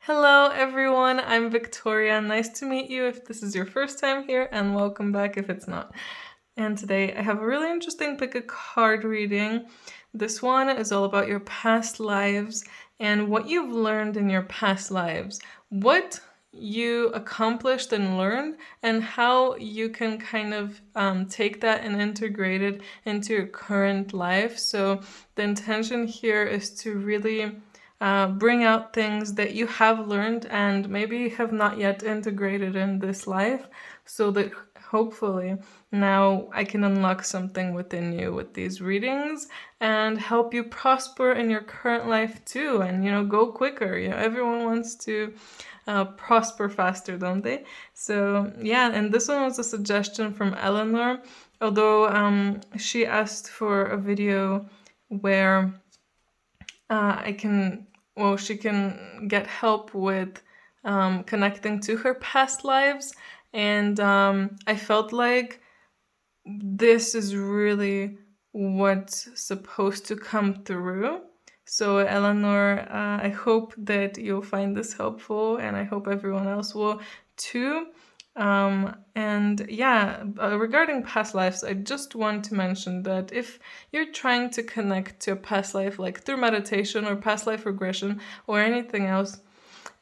Hello everyone, I'm Victoria. Nice to meet you if this is your first time here, and welcome back if it's not. And today I have a really interesting pick a card reading. This one is all about your past lives and what you've learned in your past lives. What you accomplished and learned, and how you can kind of take that and integrate it into your current life. So the intention here is to really bring out things that you have learned and maybe have not yet integrated in this life, so that hopefully now I can unlock something within you with these readings and help you prosper in your current life too, and go quicker. Everyone wants to prosper faster, don't they? So yeah, and this one was a suggestion from Eleanor, although she asked for a video where she can get help with connecting to her past lives. And I felt like this is really what's supposed to come through. So Eleanor, I hope that you'll find this helpful, and I hope everyone else will too. Regarding past lives, I just want to mention that if you're trying to connect to a past life, like through meditation or past life regression or anything else,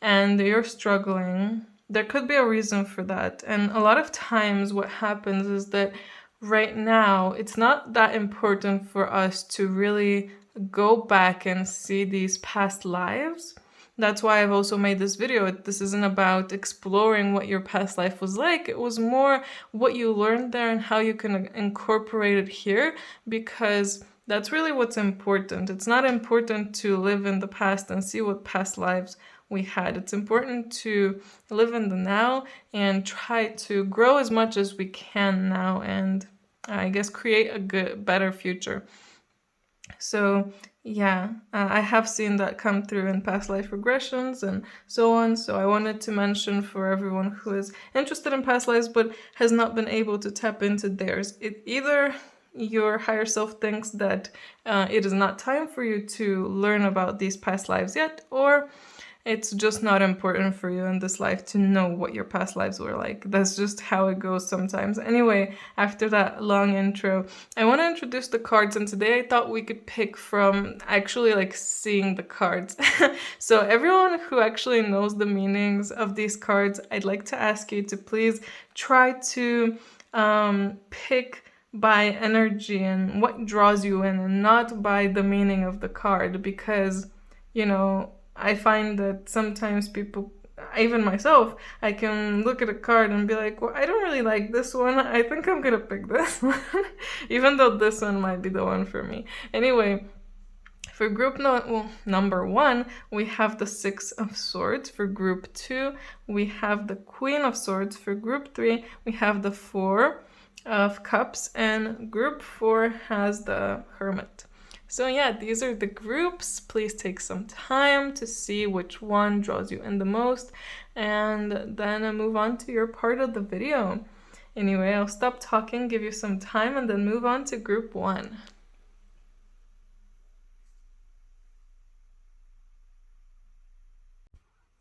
and you're struggling, there could be a reason for that. And a lot of times what happens is that right now it's not that important for us to really go back and see these past lives. That's why I've also made this video. This isn't about exploring what your past life was like. It was more what you learned there and how you can incorporate it here, because that's really what's important. It's not important to live in the past and see what past lives we had. It's important to live in the now and try to grow as much as we can now, and I guess create a better future. So yeah, I have seen that come through in past life regressions and so on. So I wanted to mention for everyone who is interested in past lives but has not been able to tap into theirs. Either your higher self thinks that it is not time for you to learn about these past lives yet, or it's just not important for you in this life to know what your past lives were like. That's just how it goes sometimes. Anyway, after that long intro, I want to introduce the cards, and today I thought we could pick from actually like seeing the cards. So everyone who actually knows the meanings of these cards, I'd like to ask you to please try to pick by energy and what draws you in, and not by the meaning of the card, because I find that sometimes people, even myself, I can look at a card and be like, well, I don't really like this one. I think I'm gonna pick this one, even though this one might be the one for me. Anyway, for group number 1, we have the 6 of Swords. For group 2, we have the Queen of Swords. For group 3, we have the 4 of Cups, and group 4 has the Hermit. So yeah, these are the groups. Please take some time to see which one draws you in the most, and then move on to your part of the video. Anyway, I'll stop talking, give you some time, and then move on to group 1.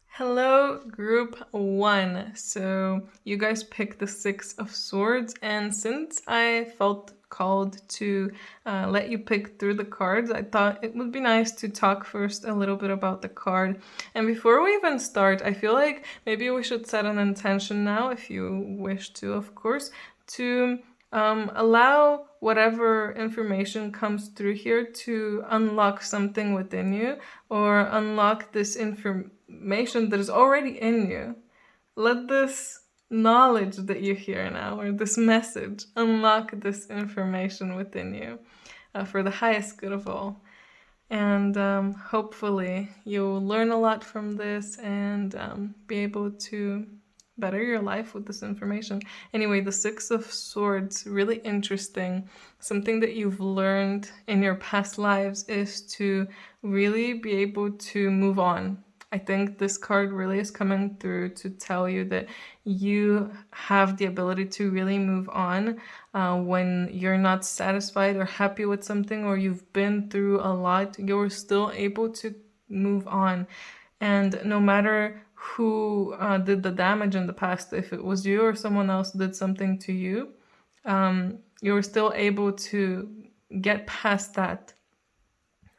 Hello, group 1. So you guys picked the 6 of Swords, and since I felt called to let you pick through the cards, I thought it would be nice to talk first a little bit about the card. And before we even start, I feel like maybe we should set an intention now, if you wish to, of course, to allow whatever information comes through here to unlock something within you, or unlock this information that is already in you. Let this knowledge that you hear now, or this message, unlock this information within you for the highest good of all. And hopefully you'll learn a lot from this and be able to better your life with this information. Anyway, the 6 of Swords, really interesting. Something that you've learned in your past lives is to really be able to move on. I think this card really is coming through to tell you that you have the ability to really move on when you're not satisfied or happy with something, or you've been through a lot. You're still able to move on. And no matter who did the damage in the past, if it was you or someone else did something to you, you were still able to get past that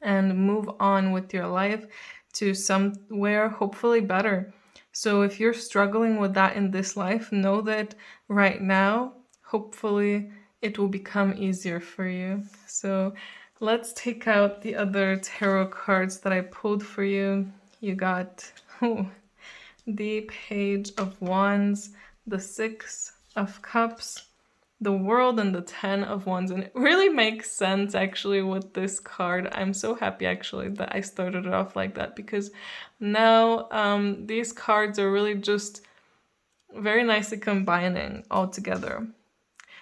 and move on with your life to somewhere hopefully better. So if you're struggling with that in this life, know that right now, hopefully, it will become easier for you. So let's take out the other tarot cards that I pulled for you. You got the Page of Wands, the Six of Cups, the World, and the Ten of Wands. And it really makes sense actually with this card. I'm so happy actually that I started it off like that, because now these cards are really just very nicely combining all together.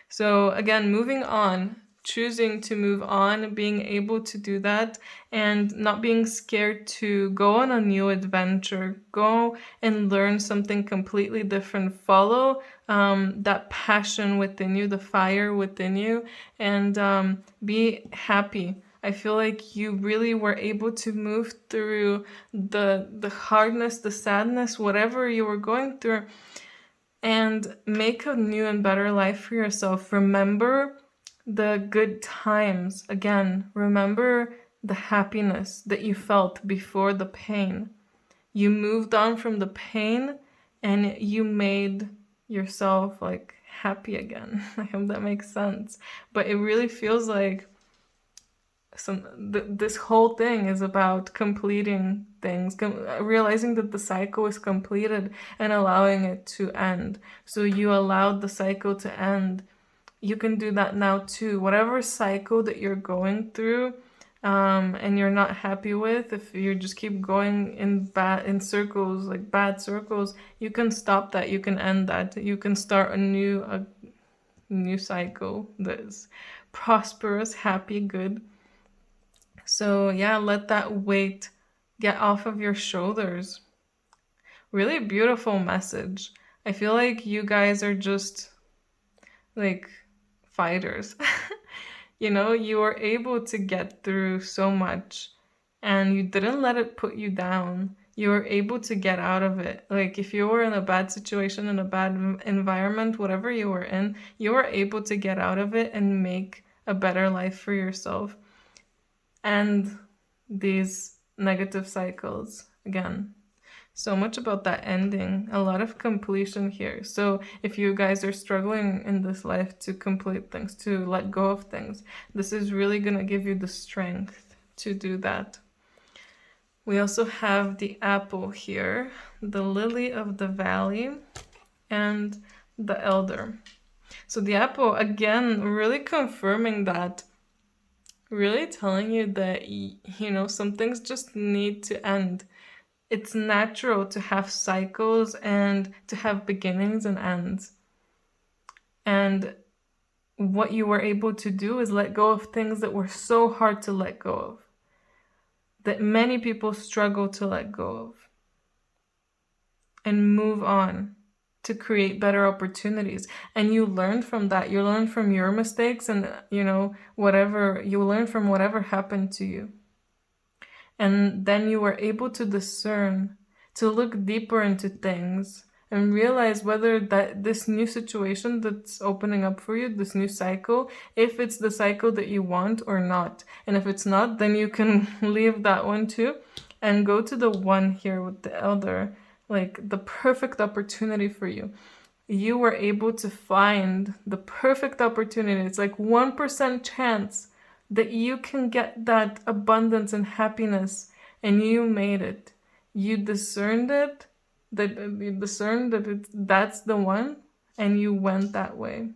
So again, moving on, choosing to move on, being able to do that, and not being scared to go on a new adventure, go and learn something completely different, follow that passion within you, the fire within you, and be happy. I feel like you really were able to move through the hardness, the sadness, whatever you were going through, and make a new and better life for yourself. Remember the good times. Again, remember the happiness that you felt before the pain. You moved on from the pain and you made yourself like happy again. I hope that makes sense. But it really feels like this whole thing is about completing things, realizing that the cycle is completed and allowing it to end. So you allowed the cycle to end. You can do that now too. Whatever cycle that you're going through and you're not happy with, if you just keep going in circles, like bad circles, you can stop that. You can end that. You can start a new cycle that is prosperous, happy, good. So yeah, let that weight get off of your shoulders. Really beautiful message. I feel like you guys are just like fighters. You were able to get through so much and you didn't let it put you down. You were able to get out of it. Like if you were in a bad situation, in a bad environment, whatever you were in, you were able to get out of it and make a better life for yourself. And these negative cycles again. So much about that ending, a lot of completion here. So if you guys are struggling in this life to complete things, to let go of things, this is really going to give you the strength to do that. We also have the apple here, the lily of the valley, and the elder. So the apple, again, really confirming that, really telling you that, some things just need to end. It's natural to have cycles and to have beginnings and ends. And what you were able to do is let go of things that were so hard to let go of, that many people struggle to let go of, and move on to create better opportunities. And you learn from that. You learn from your mistakes and, whatever, you learn from whatever happened to you. And then you were able to discern, to look deeper into things and realize whether that this new situation that's opening up for you, this new cycle, if it's the cycle that you want or not. And if it's not, then you can leave that one too and go to the one here with the elder, like the perfect opportunity for you. You were able to find the perfect opportunity. It's like 1% chance that you can get that abundance and happiness, and you made it. You discerned it, that's the one, and you went that way.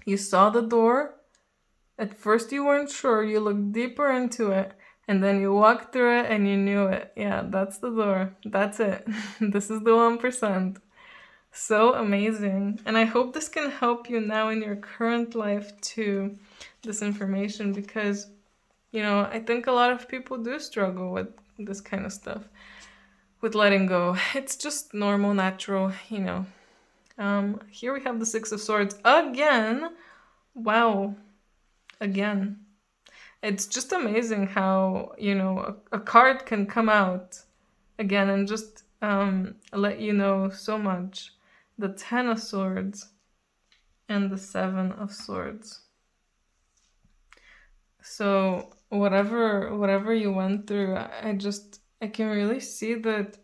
You saw the door. At first you weren't sure, you looked deeper into it, and then you walked through it and you knew it. Yeah, that's the door. That's it. This is the 1%. So amazing. And I hope this can help you now in your current life too, this information, because, I think a lot of people do struggle with this kind of stuff, with letting go. It's just normal, natural, Here we have the Six of Swords again. Wow. Again. It's just amazing how, a card can come out again, and just let you know so much. The 10 of Swords and the 7 of Swords. So whatever you went through, I can really see that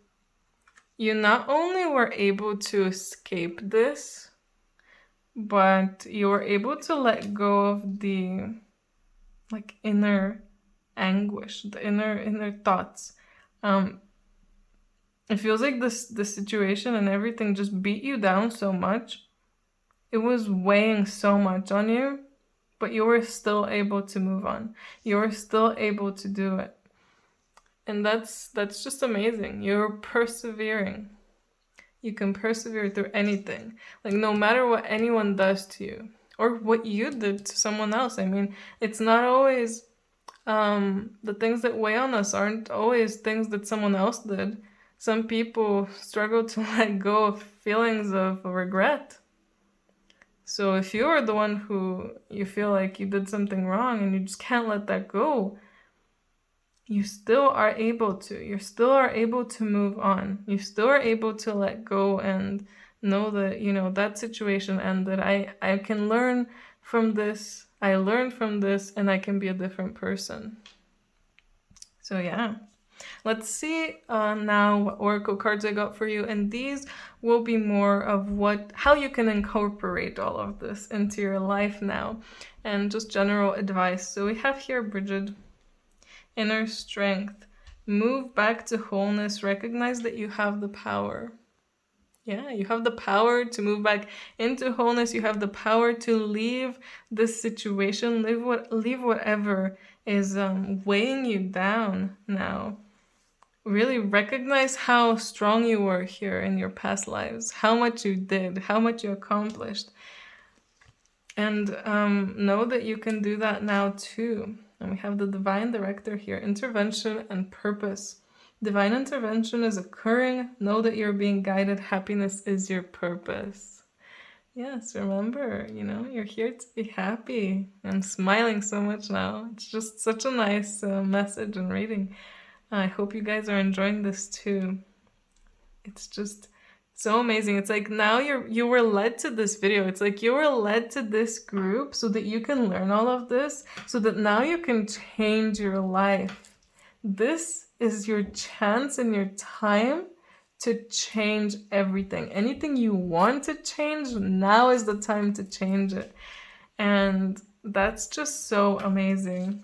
you not only were able to escape this, but you were able to let go of the like inner anguish, the inner thoughts. It feels like this situation and everything just beat you down so much. It was weighing so much on you, but you were still able to move on. You were still able to do it. And that's just amazing. You're persevering. You can persevere through anything. Like, no matter what anyone does to you or what you did to someone else. I mean, it's not always the things that weigh on us aren't always things that someone else did. Some people struggle to let go of feelings of regret. So if you're the one who you feel like you did something wrong and you just can't let that go, you still are able to. You still are able to move on. You still are able to let go and know that, that situation ended. I can learn from this. I learned from this and I can be a different person. So yeah. Let's see now what oracle cards I got for you, and these will be more of how you can incorporate all of this into your life now, and just general advice. So we have here Bridget, inner strength, move back to wholeness, recognize that you have the power. Yeah, you have the power to move back into wholeness. You have the power to leave this situation, leave whatever is weighing you down now. Really recognize how strong you were here in your past lives, how much you did, how much you accomplished. And know that you can do that now too. And we have the divine director here, intervention and purpose. Divine intervention is occurring. Know that you're being guided. Happiness is your purpose. Yes, remember, you're here to be happy. I'm smiling so much now. It's just such a nice message and reading. I hope you guys are enjoying this too. It's just so amazing. It's like now you were led to this video. It's like you were led to this group so that you can learn all of this, so that now you can change your life. This is your chance and your time to change everything. Anything you want to change, now is the time to change it. And that's just so amazing.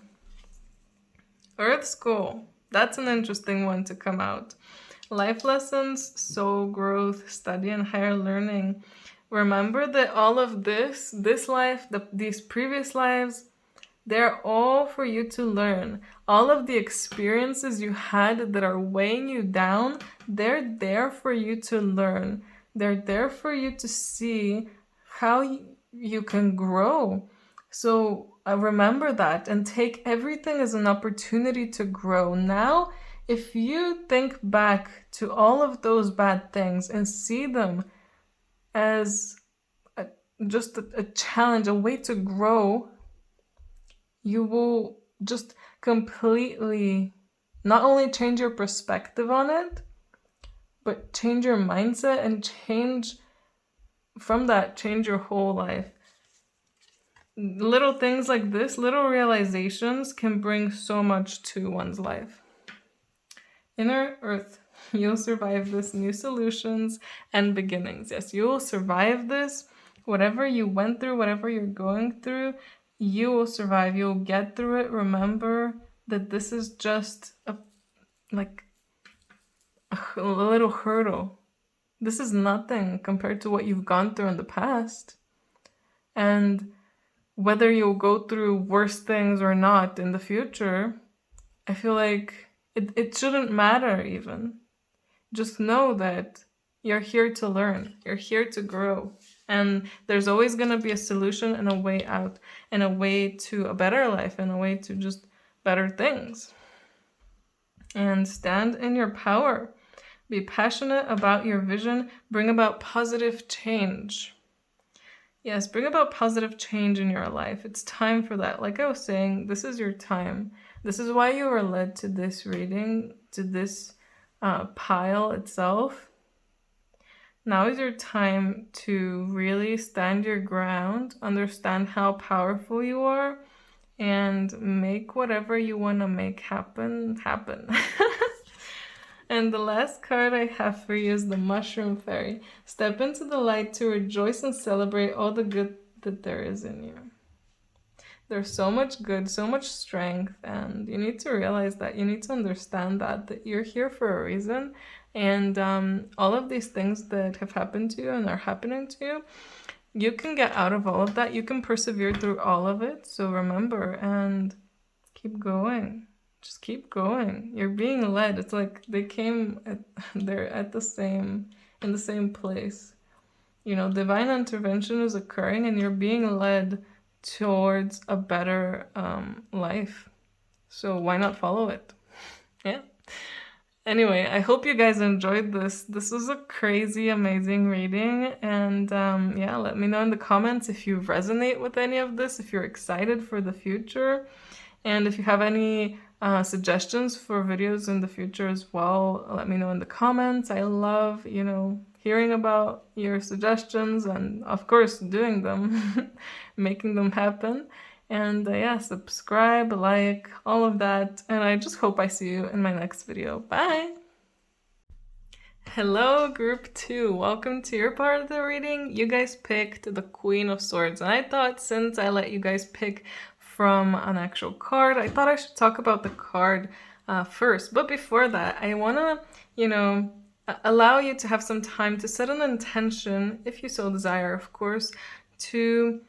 Earth School. That's an interesting one to come out. Life lessons, soul growth, study and higher learning. Remember that all of this life, these previous lives, they're all for you to learn. All of the experiences you had that are weighing you down, they're there for you to learn. They're there for you to see how you can grow. So remember that and take everything as an opportunity to grow. Now, if you think back to all of those bad things and see them as just a challenge, a way to grow, you will just completely not only change your perspective on it, but change your mindset and change your whole life. Little things like this, little realizations can bring so much to one's life. Inner Earth, you'll survive this. New solutions and beginnings. Yes, you will survive this. Whatever you went through, whatever you're going through, you will survive. You'll get through it. Remember that this is just a little hurdle. This is nothing compared to what you've gone through in the past. And whether you'll go through worse things or not in the future, I feel like it shouldn't matter even. Just know that you're here to learn. You're here to grow. And there's always going to be a solution and a way out and a way to a better life and a way to just better things. And stand in your power. Be passionate about your vision. Bring about positive change. Yes, bring about positive change in your life. It's time for that. Like I was saying, this is your time. This is why you were led to this reading, to this pile itself. Now is your time to really stand your ground, understand how powerful you are, and make whatever you want to make happen. And the last card I have for you is the Mushroom Fairy. Step into the light to rejoice and celebrate all the good that there is in you. There's so much good, so much strength, and you need to realize that. You need to understand that you're here for a reason, and all of these things that have happened to you and are happening to you, you can get out of all of that. You can persevere through all of it. So remember and keep going. Just keep going. You're being led. It's like they came they're in the same place. You know, divine intervention is occurring and you're being led towards a better life. So why not follow it? Yeah. Anyway, I hope you guys enjoyed this. This was a crazy, amazing reading. And yeah, let me know in the comments if you resonate with any of this, if you're excited for the future. And if you have any suggestions for videos in the future as well, let me know in the comments. I love, hearing about your suggestions and, of course, doing them, making them happen. And yeah, subscribe, like, all of that. And I just hope I see you in my next video. Bye! Hello, group 2. Welcome to your part of the reading. You guys picked the Queen of Swords. And I thought since I let you guys pick from an actual card, I thought I should talk about the card first. But before that, I want to, allow you to have some time to set an intention, if you so desire, of course, to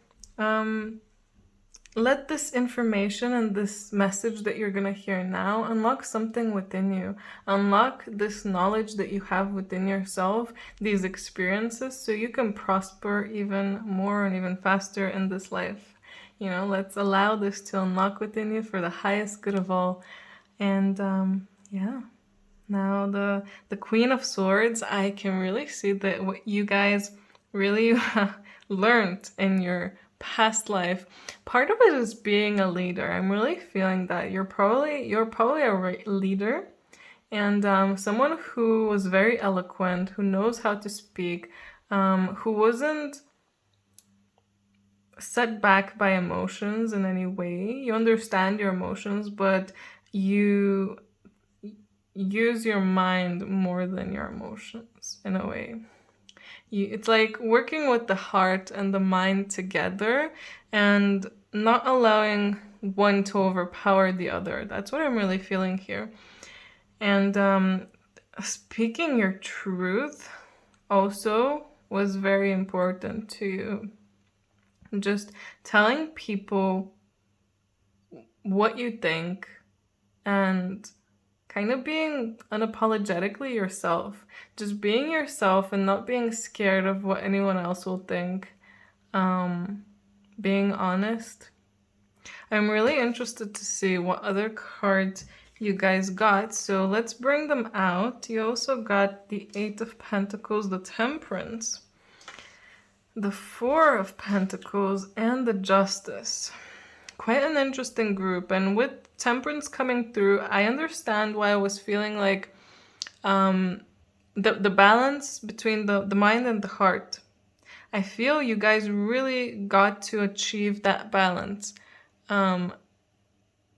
let this information and this message that you're going to hear now unlock something within you. Unlock this knowledge that you have within yourself, these experiences, so you can prosper even more and even faster in this life. Let's allow this to unlock within you for the highest good of all. And yeah, now the Queen of Swords, I can really see that what you guys really learned in your past life, part of it is being a leader. I'm really feeling that you're probably a leader, and someone who was very eloquent, who knows how to speak, who wasn't set back by emotions in any way. You understand your emotions, but you use your mind more than your emotions in a way. It's like working with the heart and the mind together and not allowing one to overpower the other. That's what I'm really feeling here. And speaking your truth also was very important to you. Just telling people what you think and kind of being unapologetically yourself. Just being yourself and not being scared of what anyone else will think. Being honest. I'm really interested to see what other cards you guys got. So let's bring them out. You also got the 8 of Pentacles, the Temperance, the 4 of Pentacles, and the Justice. Quite an interesting group. And with Temperance coming through, I understand why I was feeling like the balance between the mind and the heart. I feel you guys really got to achieve that balance.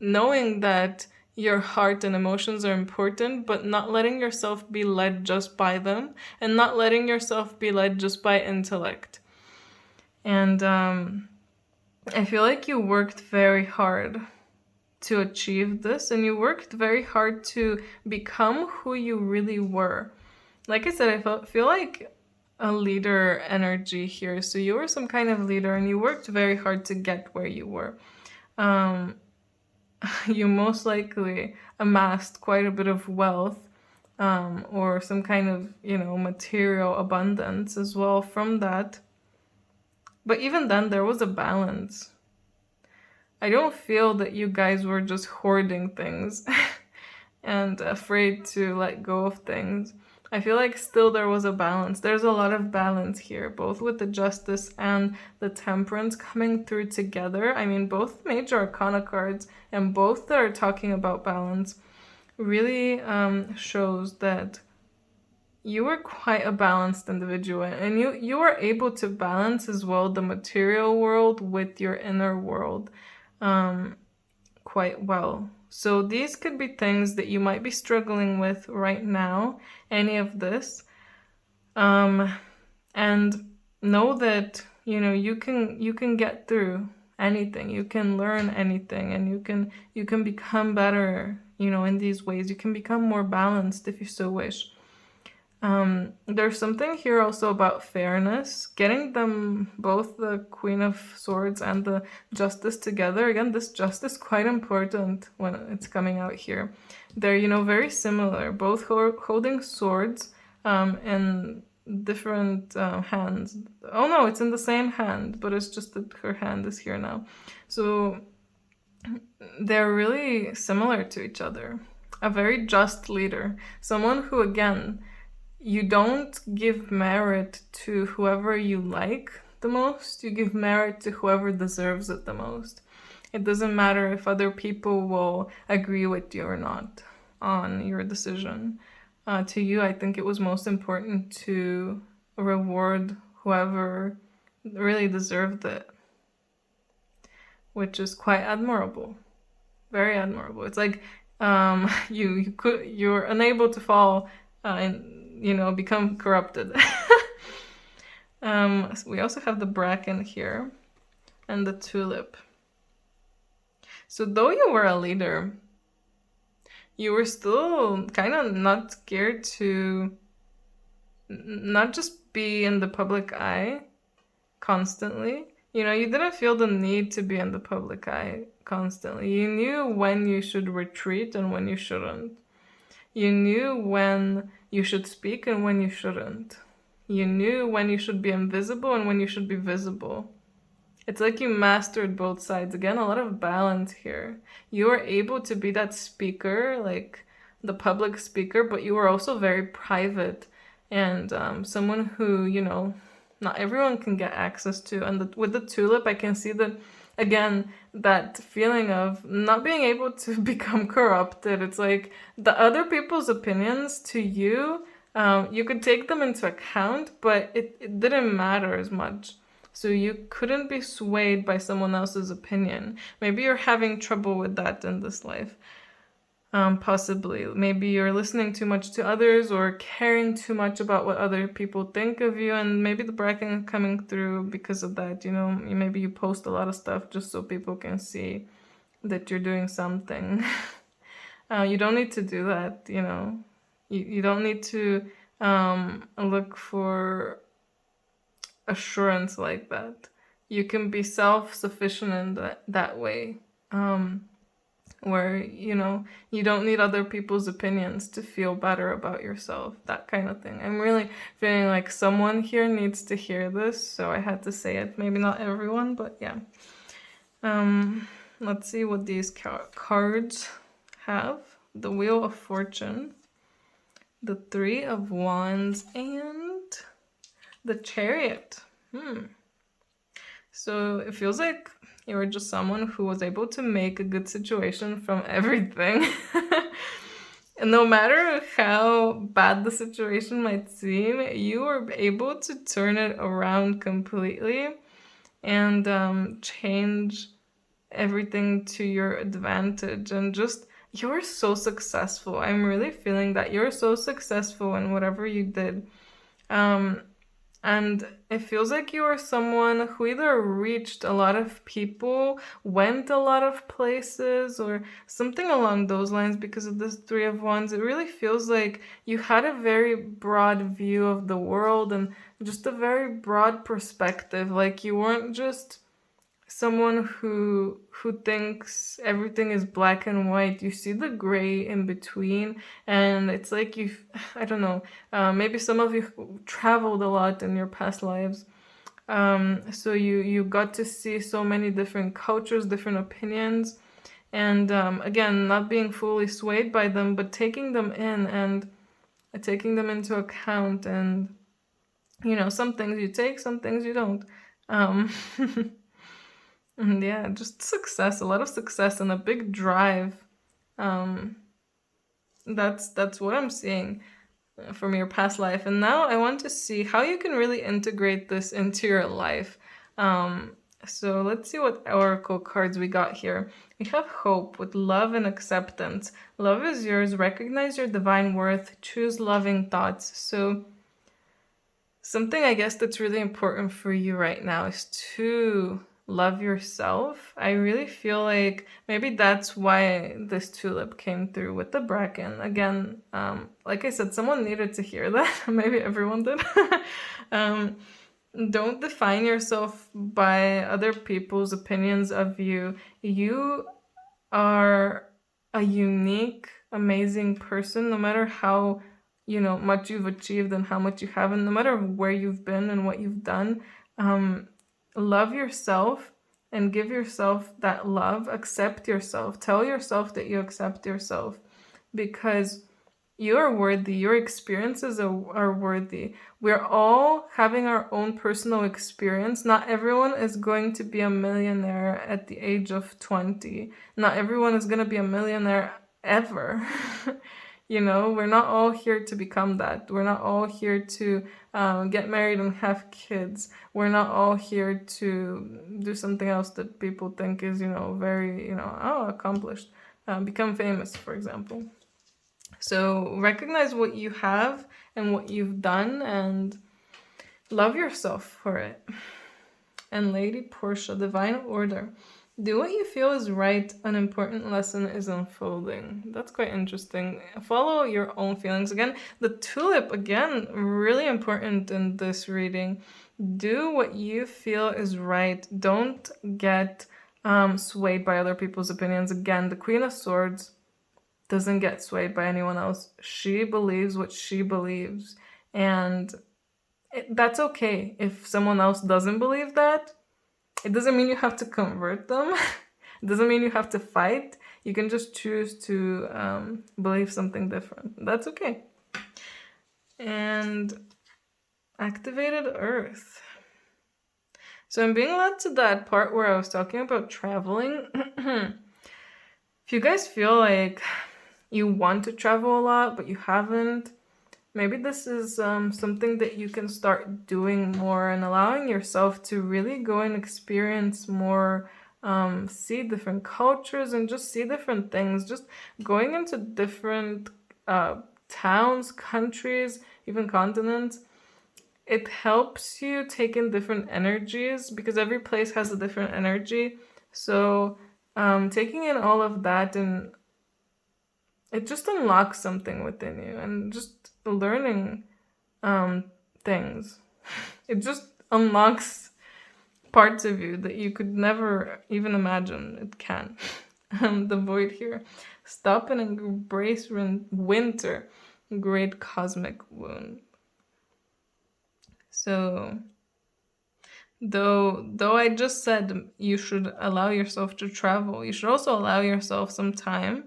Knowing that your heart and emotions are important, but not letting yourself be led just by them, and not letting yourself be led just by intellect. And I feel like you worked very hard to achieve this, and you worked very hard to become who you really were. Like I said, I feel like a leader energy here. So you were some kind of leader, and you worked very hard to get where you were. You most likely amassed quite a bit of wealth, or some kind of, material abundance as well from that. But even then, there was a balance. I don't feel that you guys were just hoarding things and afraid to let go of things. I feel like still there was a balance. There's a lot of balance here, both with the Justice and the Temperance coming through together. I mean, both major arcana cards and both that are talking about balance. really shows that you are quite a balanced individual, and you are able to balance as well the material world with your inner world quite well. So these could be things that you might be struggling with right now, any of this. And know that you can get through anything. You can learn anything, and you can become better, in these ways. You can become more balanced if you so wish. There's something here also about fairness, getting them both, the Queen of Swords and the Justice, together. Again, this Justice quite important when it's coming out here. They're very similar, both holding swords, in different hands. Oh no, it's in the same hand, but it's just that her hand is here now. So they're really similar to each other. A very just leader, someone who, again, you don't give merit to whoever you like the most, you give merit to whoever deserves it the most. It doesn't matter if other people will agree with you or not on your decision. To you, I think it was most important to reward whoever really deserved it, which is quite admirable. Very admirable. It's like you're unable to fall and become corrupted. So we also have the bracken here and the tulip. So though you were a leader, you were still kind of not scared to not just be in the public eye constantly. You didn't feel the need to be in the public eye constantly. You knew when you should retreat and when you shouldn't. You knew when you should speak and when you shouldn't. You knew when you should be invisible and when you should be visible. It's like you mastered both sides. Again, a lot of balance here. You were able to be that speaker, like the public speaker, but you were also very private and someone who, not everyone can get access to. And with the tulip, I can see that, again, that feeling of not being able to become corrupted. It's like the other people's opinions to you, you could take them into account, but it didn't matter as much. So you couldn't be swayed by someone else's opinion. Maybe you're having trouble with that in this life. Possibly. Maybe you're listening too much to others or caring too much about what other people think of you, and maybe the bragging is coming through because of that. Maybe you post a lot of stuff just so people can see that you're doing something. You don't need to do that, You don't need to look for assurance like that. You can be self-sufficient in that way. Where you don't need other people's opinions to feel better about yourself, that kind of thing. I'm really feeling like someone here needs to hear this, so I had to say it. Maybe not everyone, but yeah. Let's see what these cards have. The Wheel of Fortune, the Three of Wands, and the Chariot. So it feels like you were just someone who was able to make a good situation from everything. And no matter how bad the situation might seem, you were able to turn it around completely and change everything to your advantage. And just, you're so successful. I'm really feeling that you're so successful in whatever you did. And it feels like you are someone who either reached a lot of people, went a lot of places, or something along those lines because of this Three of Wands. It really feels like you had a very broad view of the world and just a very broad perspective. Like you weren't just someone who thinks everything is black and white. You see the gray in between, and it's like I don't know, maybe some of you traveled a lot in your past lives, so you got to see so many different cultures, different opinions, and again, not being fully swayed by them, but taking them in and taking them into account. And some things you take, some things you don't. And yeah, just success, a lot of success and a big drive. That's what I'm seeing from your past life. And now I want to see how you can really integrate this into your life. Um, so let's see what oracle cards we got here. We have hope with love and acceptance. Love is yours. Recognize your divine worth. Choose loving thoughts. So something I guess that's really important for you right now is to love yourself. I really feel like maybe that's why this tulip came through with the bracken. Again, like I said, someone needed to hear that. Maybe everyone did. um, don't define yourself by other people's opinions of you. You are a unique, amazing person, no matter how much you've achieved and how much you haven't, no matter where you've been and what you've done. Love yourself and give yourself that love. Accept yourself. Tell yourself that you accept yourself, because you're worthy. Your experiences are worthy. We're all having our own personal experience. Not everyone is going to be a millionaire at the age of 20. Not everyone is going to be a millionaire ever. We're not all here to become that. We're not all here to get married and have kids. We're not all here to do something else that people think is, very, accomplished. Become famous, for example. So recognize what you have and what you've done and love yourself for it. And Lady Portia, divine order. Do what you feel is right. An important lesson is unfolding. That's quite interesting. Follow your own feelings. Again, the tulip, again, really important in this reading. Do what you feel is right. Don't get swayed by other people's opinions. Again, the Queen of Swords doesn't get swayed by anyone else. She believes what she believes. And that's okay. If someone else doesn't believe that, it doesn't mean you have to convert them. It doesn't mean you have to fight. You can just choose to believe something different. That's okay. And activated earth. So I'm being led to that part where I was talking about traveling. If you guys feel like you want to travel a lot, but you haven't, maybe this is something that you can start doing more and allowing yourself to really go and experience more, see different cultures and just see different things. Just going into different towns, countries, even continents. It helps you take in different energies because every place has a different energy. So taking in all of that, and it just unlocks something within you, and just learning things. It just unlocks parts of you that you could never even imagine it can. The void here. Stop and embrace winter. Great cosmic wound. So though I just said you should allow yourself to travel, you should also allow yourself some time.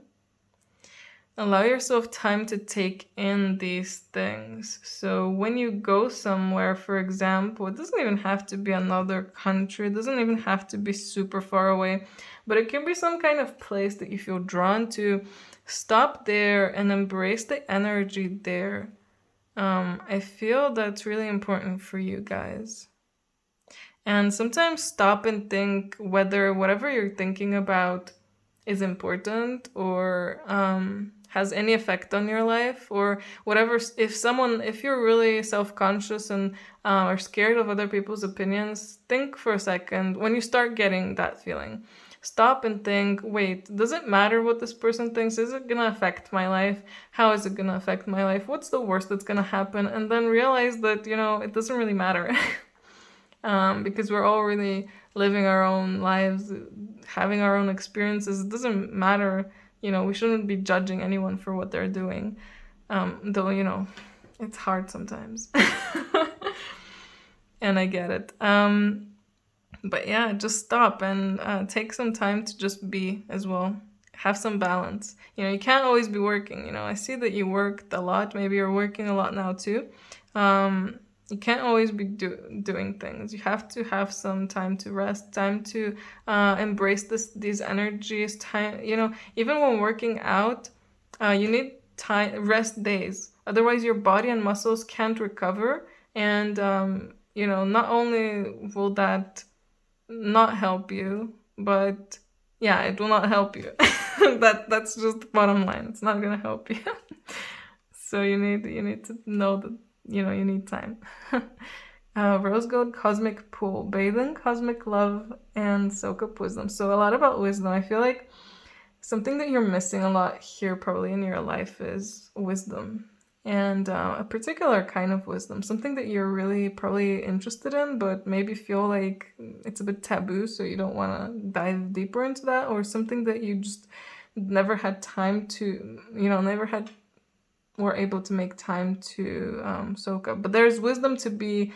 Allow yourself time to take in these things. So when you go somewhere, for example, it doesn't even have to be another country. It doesn't even have to be super far away. But it can be some kind of place that you feel drawn to. Stop there and embrace the energy there. I feel that's really important for you guys. And sometimes stop and think whether whatever you're thinking about is important or has any effect on your life, or whatever. If you're really self-conscious and are scared of other people's opinions, think for a second. When you start getting that feeling, stop and think, wait, does it matter what this person thinks? Is it gonna affect my life? How is it gonna affect my life? What's the worst that's gonna happen? And then realize that, it doesn't really matter. Because we're all really living our own lives, having our own experiences. It doesn't matter. We shouldn't be judging anyone for what they're doing. Though, it's hard sometimes. And I get it. But yeah, just stop and take some time to just be as well. Have some balance. You can't always be working. I see that you worked a lot. Maybe you're working a lot now too. You can't always be doing things. You have to have some time to rest, time to embrace these energies. Time, even when working out, you need rest days. Otherwise, your body and muscles can't recover, and not only will that not help you, but yeah, it will not help you. That's just the bottom line. It's not gonna help you. So you need to know that you need time. Rose gold, cosmic pool, bathing, cosmic love, and soak up wisdom. So a lot about wisdom. I feel like something that you're missing a lot here probably in your life is wisdom, and a particular kind of wisdom, something that you're really probably interested in, but maybe feel like it's a bit taboo, so you don't want to dive deeper into that, or something that you just never had time to, never had were able to make time to soak up. But there's wisdom to be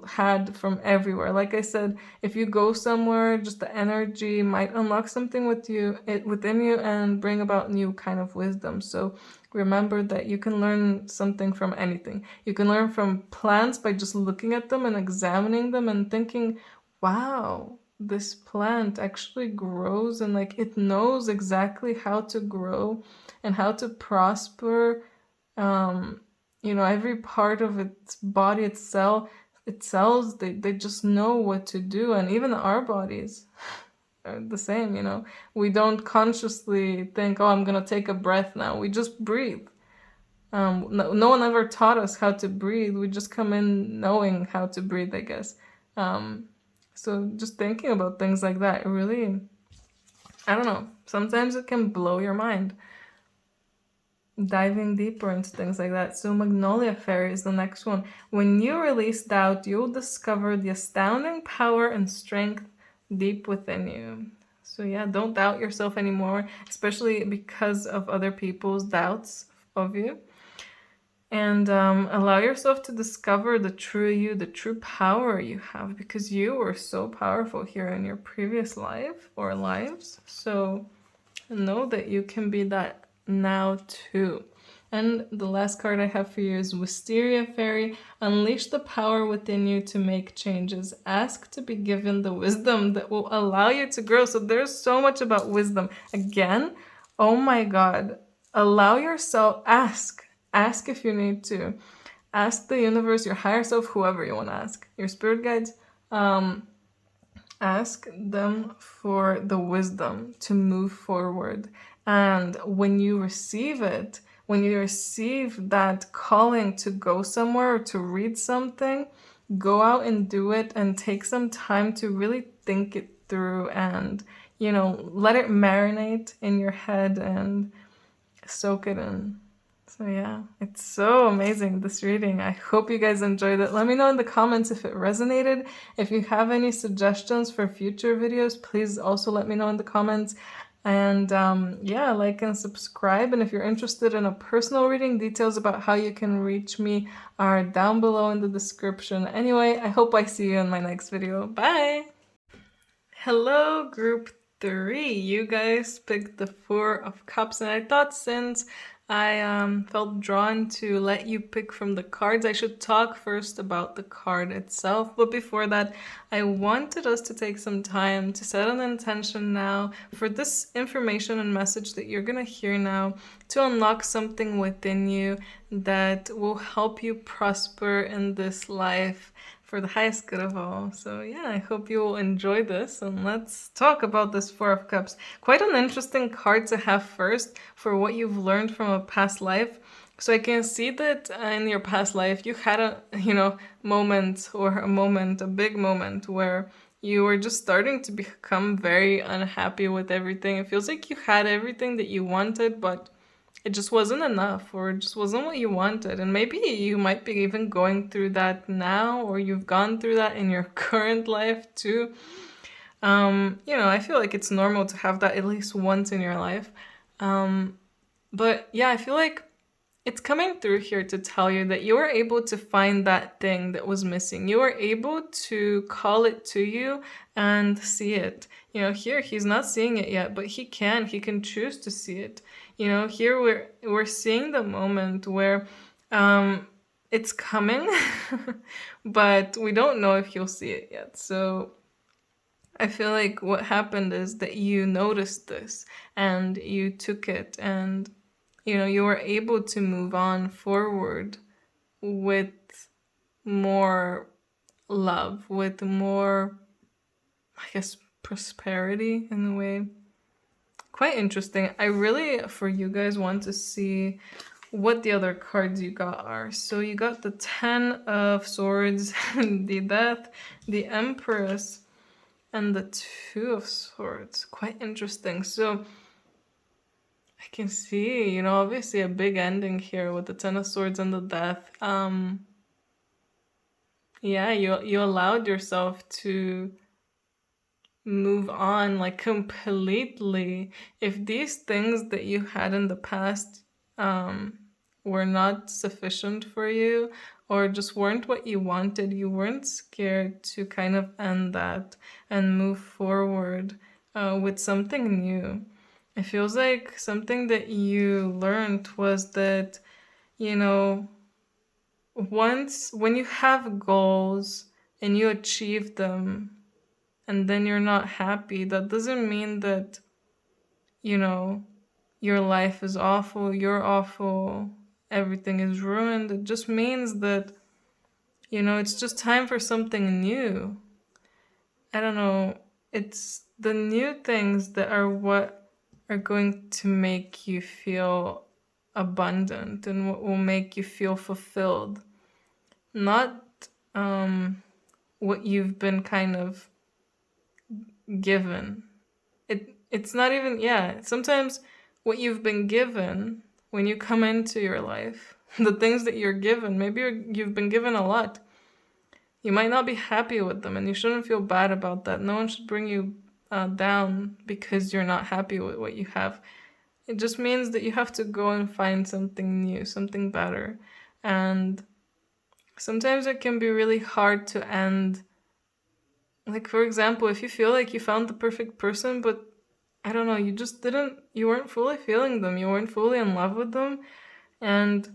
had from everywhere. Like I said, if you go somewhere, just the energy might unlock something within you and bring about new kind of wisdom. So remember that you can learn something from anything. You can learn from plants by just looking at them and examining them and thinking, wow, this plant actually grows, and like it knows exactly how to grow and how to prosper. Every part of its body, its cells, they just know what to do. And even our bodies are the same. We don't consciously think, oh, I'm gonna take a breath now. We just breathe. No one ever taught us how to breathe. We just come in knowing how to breathe, I guess. So just thinking about things like that, it really, I don't know, sometimes it can blow your mind. Diving deeper into things like that. So Magnolia Fairy is the next one. When you release doubt, you'll discover the astounding power and strength deep within you. So yeah, don't doubt yourself anymore, especially because of other people's doubts of you. And allow yourself to discover the true you, the true power you have, because you were so powerful here in your previous life or lives. So know that you can be that now too. And the last card I have for you is Wisteria Fairy. Unleash the power within you to make changes. Ask to be given the wisdom that will allow you to grow. So there's so much about wisdom. Again, oh my God, allow yourself, ask if you need to. Ask the universe, your higher self, whoever you want to ask, your spirit guides, ask them for the wisdom to move forward. And when you receive it, when you receive that calling to go somewhere or to read something, go out and do it and take some time to really think it through and, let it marinate in your head and soak it in. So yeah, it's so amazing, this reading. I hope you guys enjoyed it. Let me know in the comments if it resonated. If you have any suggestions for future videos, please also let me know in the comments. And yeah, like and subscribe. And if you're interested in a personal reading, details about how you can reach me are down below in the description. Anyway, I hope I see you in my next video. Bye! Hello, group 3. You guys picked the 4 of Cups, and I thought since I felt drawn to let you pick from the cards, I should talk first about the card itself. But before that, I wanted us to take some time to set an intention now for this information and message that you're gonna hear now to unlock something within you that will help you prosper in this life for the highest good of all. So yeah, I hope you will enjoy this, and let's talk about this 4 of Cups. Quite an interesting card to have first for what you've learned from a past life. So I can see that in your past life you had a a big moment where you were just starting to become very unhappy with everything. It feels like you had everything that you wanted, but it just wasn't enough, or it just wasn't what you wanted. And maybe you might be even going through that now, or you've gone through that in your current life too. I feel like it's normal to have that at least once in your life. But yeah, I feel like it's coming through here to tell you that you were able to find that thing that was missing. You were able to call it to you and see it. Here he's not seeing it yet, but he can choose to see it. Here we're seeing the moment where it's coming, but we don't know if he'll see it yet. So I feel like what happened is that you noticed this and you took it and you were able to move on forward with more love, with more, I guess, prosperity in a way. Quite interesting. I really, for you guys, want to see what the other cards you got are. So you got the 10 of Swords, the Death, the Empress, and the 2 of Swords. Quite interesting. So I can see, obviously a big ending here with the 10 of Swords and the Death. Yeah, you allowed yourself to move on like completely. If these things that you had in the past were not sufficient for you or just weren't what you wanted, you weren't scared to kind of end that and move forward with something new. It feels like something that you learned was that, you know, once when you have goals and you achieve them and then you're not happy, that doesn't mean that, you know, your life is awful, you're awful, everything is ruined. It just means that, it's just time for something new. I don't know. It's the new things that are what are going to make you feel abundant and what will make you feel fulfilled. Not what you've been kind of given. It's not even, yeah, sometimes what you've been given when you come into your life, the things that you're given, maybe you've been given a lot. You might not be happy with them, and you shouldn't feel bad about that. No one should bring you down because you're not happy with what you have. It just means that you have to go and find something new, something better. And sometimes it can be really hard to end. Like, for example, if you feel like you found the perfect person, but I don't know, you weren't fully feeling them, you weren't fully in love with them, and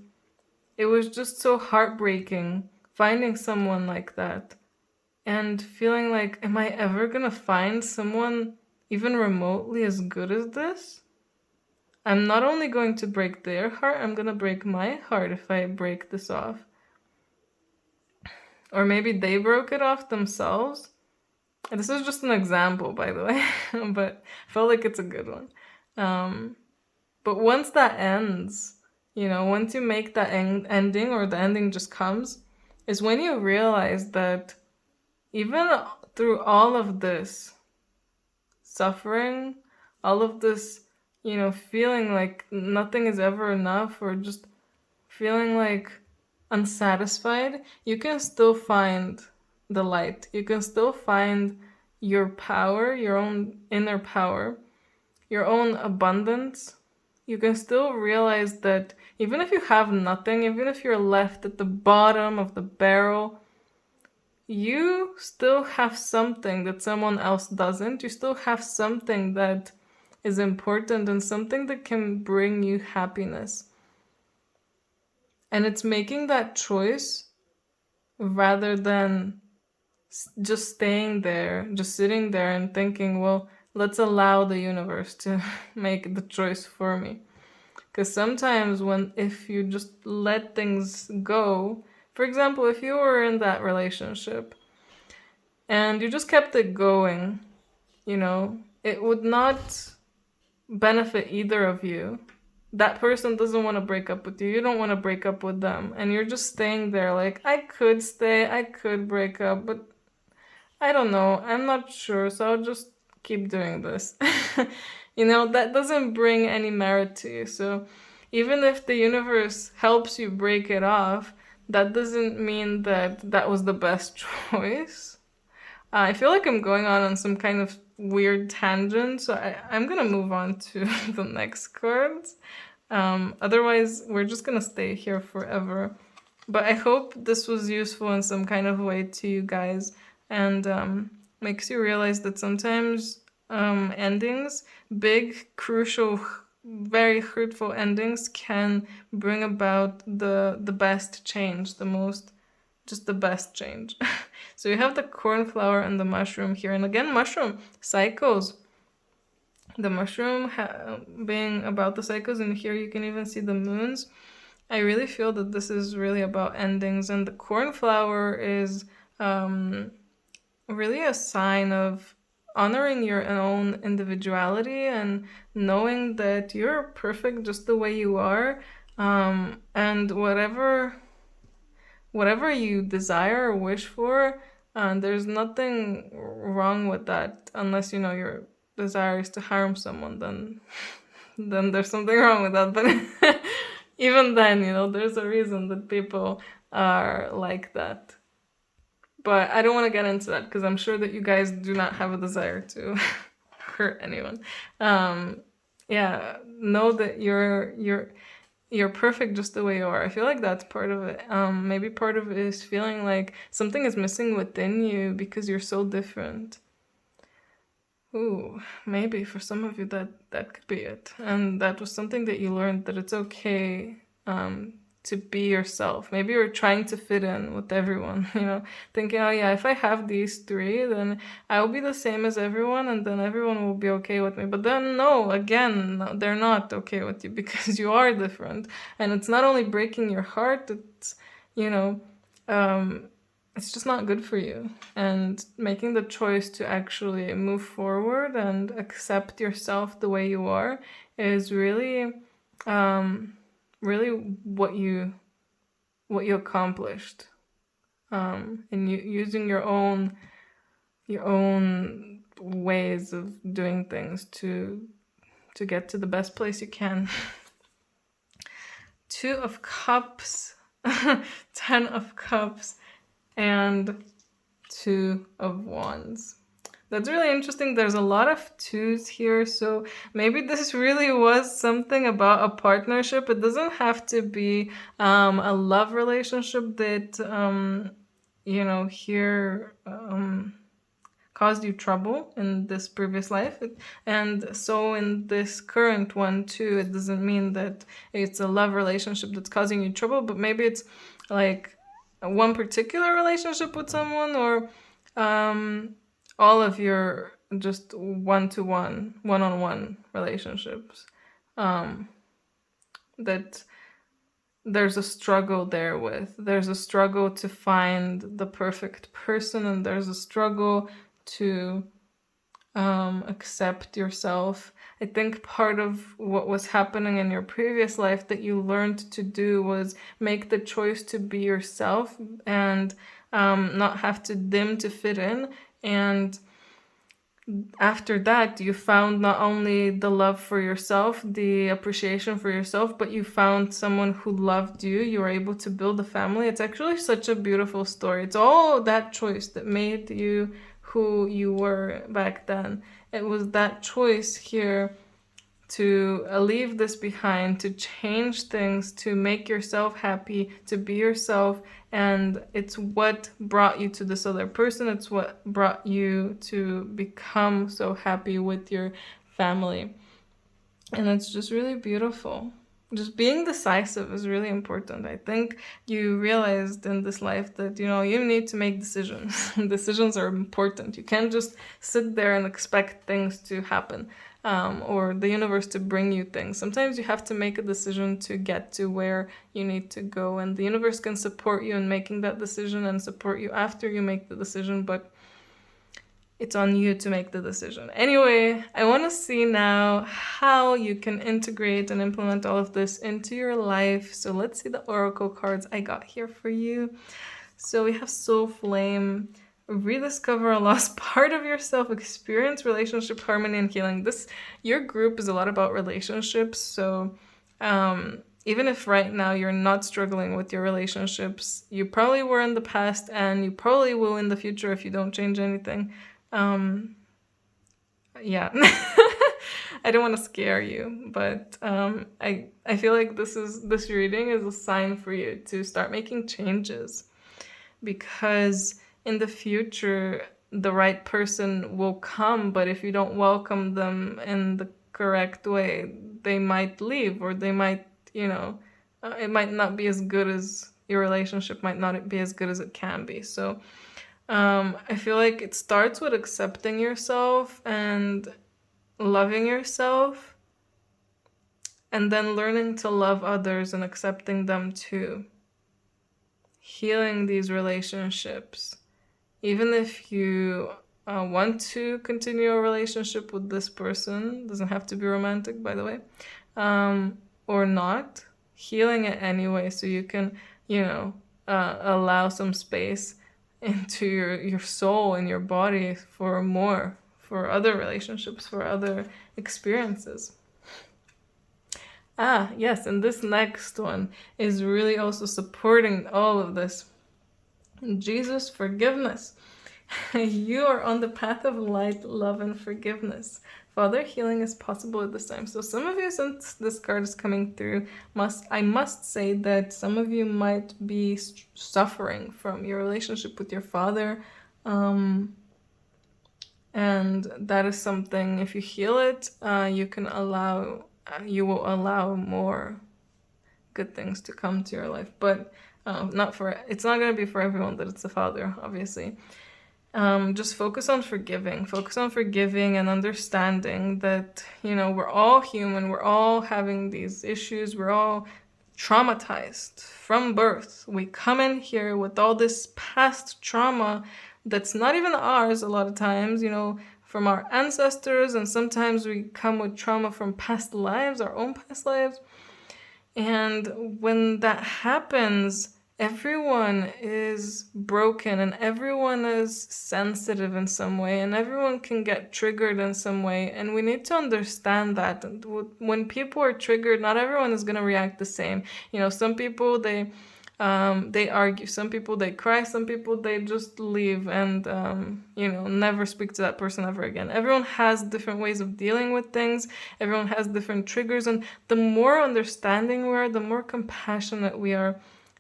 it was just so heartbreaking finding someone like that and feeling like, am I ever gonna find someone even remotely as good as this? I'm not only going to break their heart, I'm gonna break my heart if I break this off. Or maybe they broke it off themselves. And this is just an example, by the way, but I felt like it's a good one. But once that ends, once you make that ending or the ending just comes, is when you realize that even through all of this suffering, all of this, feeling like nothing is ever enough or just feeling like unsatisfied, you can still find the light. You can still find your power, your own inner power, your own abundance. You can still realize that even if you have nothing, even if you're left at the bottom of the barrel, you still have something that someone else doesn't. You still have something that is important and something that can bring you happiness. And it's making that choice rather than just staying there, just sitting there and thinking, well, let's allow the universe to make the choice for me. Because sometimes if you just let things go, for example, if you were in that relationship and you just kept it going, it would not benefit either of you. That person doesn't want to break up with you. You don't want to break up with them. And you're just staying there like, I could stay, I could break up, but I don't know. I'm not sure. So I'll just keep doing this. That doesn't bring any merit to you. So even if the universe helps you break it off, that doesn't mean that that was the best choice. I feel like I'm going on some kind of weird tangent, so I'm gonna move on to the next cards. Otherwise, we're just gonna stay here forever. But I hope this was useful in some kind of way to you guys and makes you realize that sometimes endings, big, crucial, very hurtful endings can bring about the best change, just the best change. So you have the cornflower and the mushroom here. And again, mushroom cycles. the mushroom being about the cycles, and here you can even see the moons. I really feel that this is really about endings, and the cornflower is um, really a sign of honoring your own individuality and knowing that you're perfect just the way you are, and whatever you desire or wish for, there's nothing wrong with that, unless you know your desire is to harm someone. Then there's something wrong with that. But even then, there's a reason that people are like that. But I don't want to get into that because I'm sure that you guys do not have a desire to hurt anyone. Yeah, know that you're perfect just the way you are. I feel like that's part of it. Maybe part of it is feeling like something is missing within you because you're so different. Ooh, maybe for some of you that could be it. And that was something that you learned, that it's okay to be yourself. Maybe you're trying to fit in with everyone, thinking, oh yeah, if I have these three, then I'll be the same as everyone and then everyone will be okay with me. But then no, again, no, they're not okay with you because you are different. And it's not only breaking your heart, it's, you know, it's just not good for you. And making the choice to actually move forward and accept yourself the way you are is really really what you accomplished, and using your own ways of doing things to get to the best place you can. 2 of Cups, 10 of Cups, and 2 of Wands. That's really interesting. There's a lot of 2s here, so maybe this really was something about a partnership. It doesn't have to be a love relationship that, here caused you trouble in this previous life. And so in this current one too, it doesn't mean that it's a love relationship that's causing you trouble, but maybe it's like one particular relationship with someone, or all of your just one-to-one, one-on-one relationships, that there's a struggle there with. There's a struggle to find the perfect person, and there's a struggle to accept yourself. I think part of what was happening in your previous life that you learned to do was make the choice to be yourself and not have to dim to fit in. And after that, you found not only the love for yourself, the appreciation for yourself, but you found someone who loved you. You were able to build a family. It's actually such a beautiful story. It's all that choice that made you who you were back then. It was that choice here to leave this behind, to change things, to make yourself happy, to be yourself. And it's what brought you to this other person. It's what brought you to become so happy with your family. And it's just really beautiful. Just being decisive is really important. I think you realized in this life that, you need to make decisions. Decisions are important. You can't just sit there and expect things to happen, or the universe to bring you things. Sometimes you have to make a decision to get to where you need to go, and the universe can support you in making that decision and support you after you make the decision, but it's on you to make the decision. Anyway, I want to see now how you can integrate and implement all of this into your life. So let's see the oracle cards I got here for you. So we have Soul Flame, rediscover a lost part of yourself, experience relationship harmony and healing. Your group is a lot about relationships. So even if right now you're not struggling with your relationships, you probably were in the past and you probably will in the future if you don't change anything. Yeah. I don't want to scare you, but I feel like this reading is a sign for you to start making changes, because in the future the right person will come, but if you don't welcome them in the correct way, they might leave, or they might, it might not be as good as your relationship might not be as good as it can be. So I feel like it starts with accepting yourself and loving yourself, and then learning to love others and accepting them too. Healing these relationships. Even if you want to continue a relationship with this person, doesn't have to be romantic, by the way, or not, healing it anyway so you can, allow some space into your soul and your body for more, for other relationships, for other experiences. Yes, and this next one is really also supporting all of this. Jesus, forgiveness. You are on the path of light, love, and forgiveness. Father, healing is possible at this time. So some of you, since this card is coming through, I must say that some of you might be suffering from your relationship with your father. And that is something, if you heal it, you will allow more good things to come to your life. But it's not going to be for everyone that it's the father, obviously. Just focus on forgiving and understanding that, we're all human, we're all having these issues, we're all traumatized from birth. We come in here with all this past trauma that's not even ours a lot of times, from our ancestors, and sometimes we come with trauma from past lives, our own past lives. And when that happens, everyone is broken and everyone is sensitive in some way and everyone can get triggered in some way. And we need to understand that. And when people are triggered, not everyone is going to react the same. Some people, they argue. Some people, they cry. Some people, they just leave and, never speak to that person ever again. Everyone has different ways of dealing with things. Everyone has different triggers. And the more understanding we are, the more compassionate we are,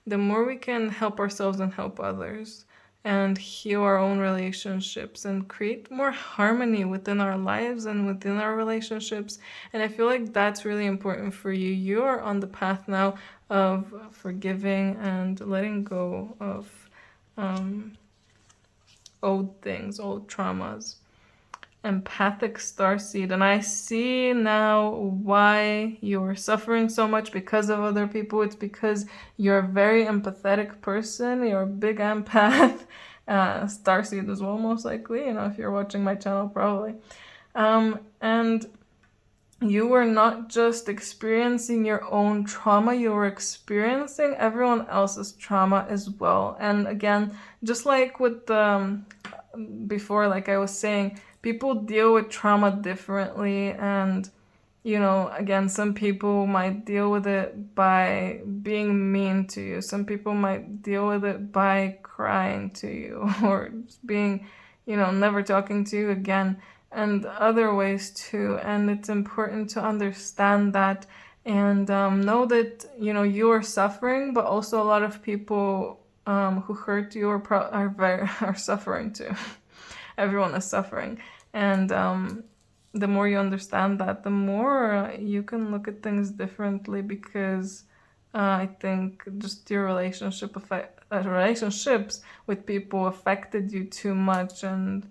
the more we can help ourselves and help others and heal our own relationships and create more harmony within our lives and within our relationships. And I feel like that's really important for you. You are on the path now of forgiving and letting go of old things, old traumas. Empathic starseed, and I see now why you're suffering so much because of other people. It's because you're a very empathetic person. You're a big empath. Starseed as well, most likely, if you're watching my channel, probably. And you were not just experiencing your own trauma, you were experiencing everyone else's trauma as well. And again, just like with before, like I was saying, people deal with trauma differently. And, again, some people might deal with it by being mean to you. Some people might deal with it by crying to you or just being, never talking to you again, and other ways too. And it's important to understand that and know that, you are suffering, but also a lot of people who hurt you are suffering too. Everyone is suffering. And the more you understand that, the more you can look at things differently, because I think just your relationships with people affected you too much and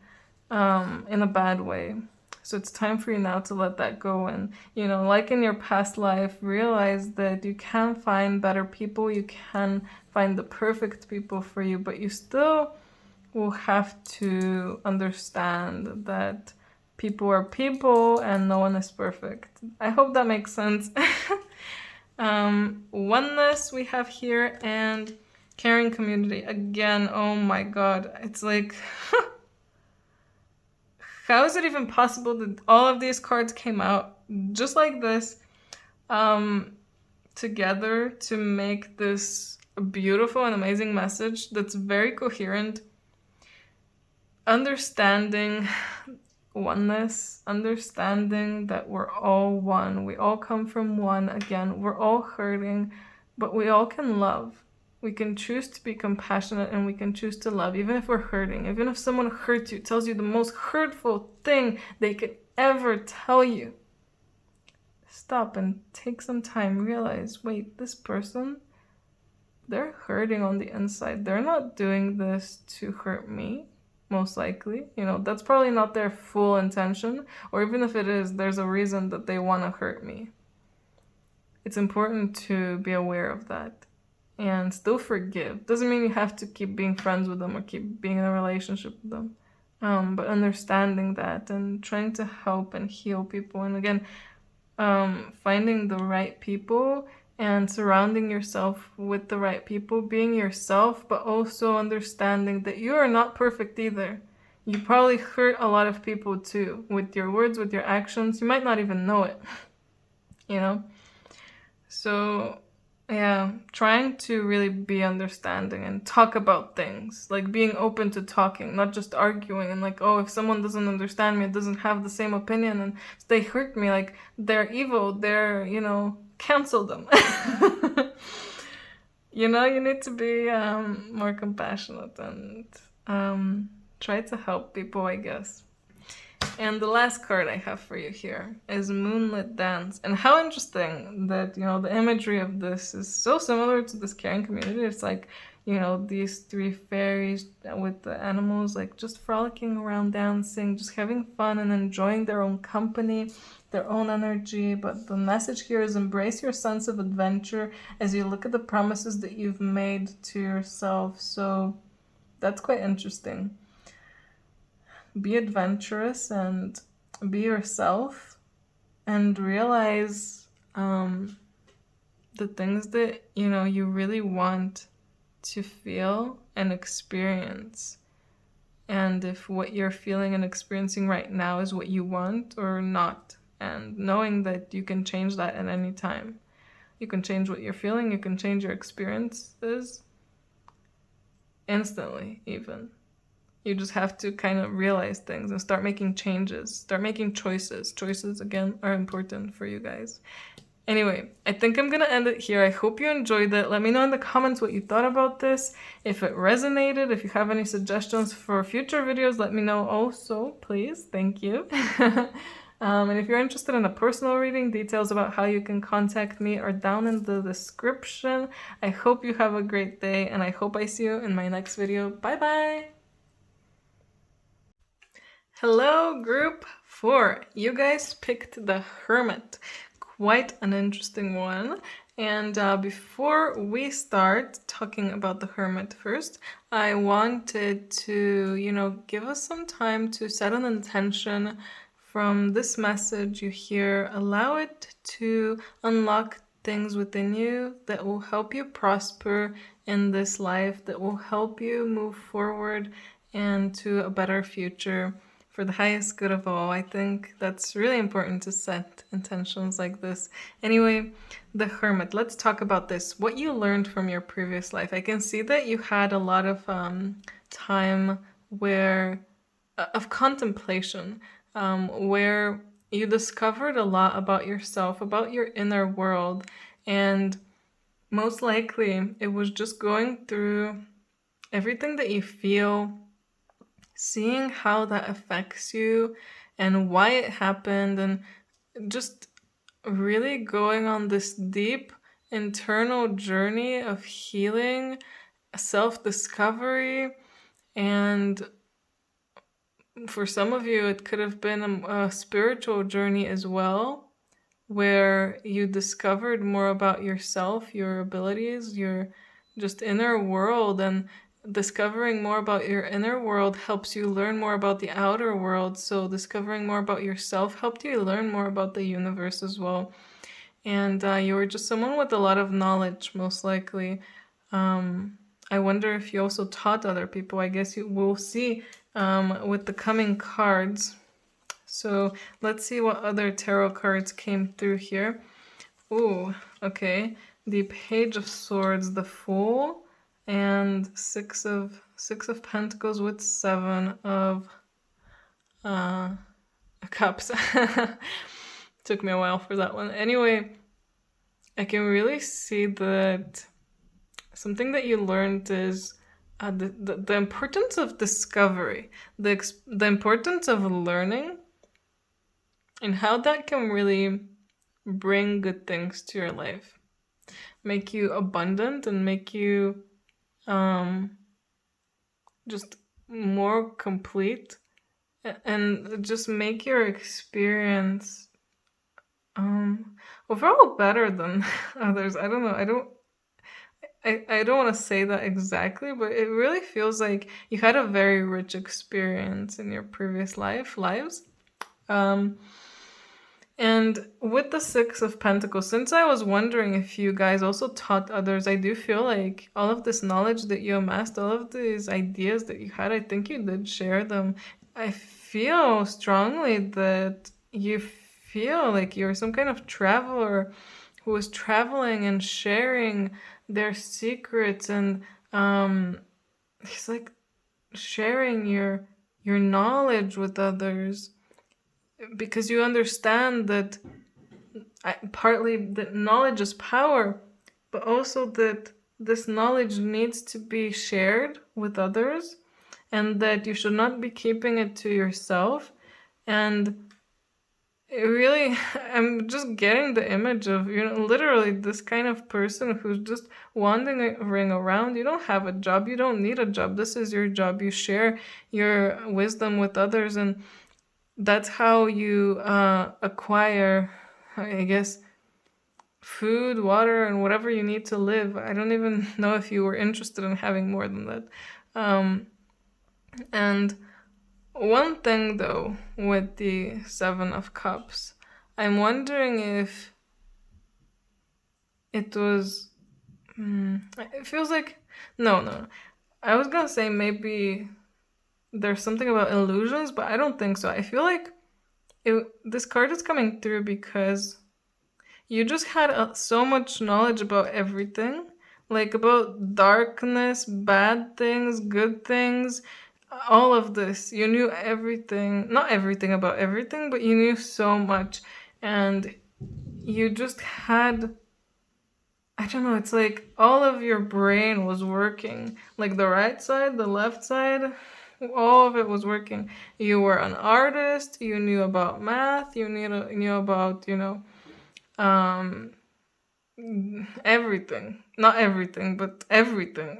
in a bad way. So it's time for you now to let that go. And, like in your past life, realize that you can find better people, you can find the perfect people for you, but you still will have to understand that people are people and no one is perfect. I hope that makes sense. Oneness we have here, and caring community. Again, oh my god, it's like, how is it even possible that all of these cards came out just like this, together to make this beautiful and amazing message that's very coherent? Understanding oneness, understanding that we're all one. We all come from one. Again, we're all hurting, but we all can love. We can choose to be compassionate and we can choose to love, even if we're hurting. Even if someone hurts you, tells you the most hurtful thing they could ever tell you, stop and take some time. Realize, wait, this person, they're hurting on the inside. They're not doing this to hurt me. most likely. That's probably not their full intention, or even if it is, there's a reason that they want to hurt me. It's important to be aware of that and still forgive. Doesn't mean you have to keep being friends with them or keep being in a relationship with them. But understanding that and trying to help and heal people. And again, finding the right people and surrounding yourself with the right people, being yourself, but also understanding that you are not perfect either. You probably hurt a lot of people too, with your words, with your actions. You might not even know it, you know? So, yeah, trying to really be understanding and talk about things, like being open to talking, not just arguing and like, oh, if someone doesn't understand me, it doesn't have the same opinion and they hurt me, like they're evil, cancel them. You need to be more compassionate and try to help people, I guess. And the last card I have for you here is Moonlit Dance. And how interesting that, the imagery of this is so similar to this caring community. It's like, these three fairies with the animals, like just frolicking around, dancing, just having fun and enjoying their own company, their own energy. But the message here is embrace your sense of adventure as you look at the promises that you've made to yourself. So that's quite interesting. Be adventurous and be yourself and realize the things that you really want to feel and experience, and if what you're feeling and experiencing right now is what you want or not, and knowing that you can change that at any time. You can change what you're feeling, you can change your experiences instantly even. You just have to kind of realize things and start making changes, start making choices. Choices, again, are important for you guys. Anyway, I think I'm going to end it here. I hope you enjoyed it. Let me know in the comments what you thought about this. If it resonated, if you have any suggestions for future videos, let me know also, please. Thank you. And if you're interested in a personal reading, details about how you can contact me are down in the description. I hope you have a great day, and I hope I see you in my next video. Bye-bye! Hello, group 4. You guys picked the Hermit. Quite an interesting one. And before we start talking about the Hermit first, I wanted to, give us some time to set an intention from this message you hear. Allow it to unlock things within you that will help you prosper in this life, that will help you move forward and to a better future. For the highest good of all. I think that's really important to set intentions like this. Anyway, the Hermit. Let's talk about this. What you learned from your previous life. I can see that you had a lot of time of contemplation, where you discovered a lot about yourself, about your inner world, and most likely it was just going through everything that you feel, seeing how that affects you and why it happened, and just really going on this deep internal journey of healing, self-discovery, and for some of you it could have been a spiritual journey as well, where you discovered more about yourself, your abilities, your just inner world, and discovering more about your inner world helps you learn more about the outer world. So discovering more about yourself helped you learn more about the universe as well. And you were just someone with a lot of knowledge, most likely. I wonder if you also taught other people. I guess you will see with the coming cards. So let's see what other tarot cards came through here. Ooh, okay. The Page of Swords, the Fool, and six of Pentacles with 7 of Cups. Took me a while for that one. Anyway, I can really see that something that you learned is the importance of discovery, the importance of learning, and how that can really bring good things to your life, make you abundant, and make you just more complete, and just make your experience um overall better than others. I don't know. I don't want to say that exactly, but it really feels like you had a very rich experience in your previous lives. Um, and with the Six of Pentacles, since I was wondering if you guys also taught others, I do feel like all of this knowledge that you amassed, all of these ideas that you had, I think you did share them. I feel strongly that you feel like you're some kind of traveler who is traveling and sharing their secrets, and it's like sharing your knowledge with others, because you understand that partly that knowledge is power, but also that this knowledge needs to be shared with others, and that you should not be keeping it to yourself. And it really, I'm just getting the image of, literally this kind of person who's just wandering around. You don't have a job. You don't need a job. This is your job. You share your wisdom with others, and that's how you acquire, I guess, food, water, and whatever you need to live. I don't even know if you were interested in having more than that. And one thing, though, with the Seven of Cups, I'm wondering if it was. It feels like. No. I was gonna say maybe there's something about illusions, but I don't think so. I feel like this card is coming through because you just had so much knowledge about everything, like about darkness, bad things, good things, all of this. You knew everything, not everything about everything, but you knew so much. And you just had, I don't know, it's like all of your brain was working. Like the right side, the left side, all of it was working. You were an artist, you knew about math, you knew about, um, everything. Not everything, but everything.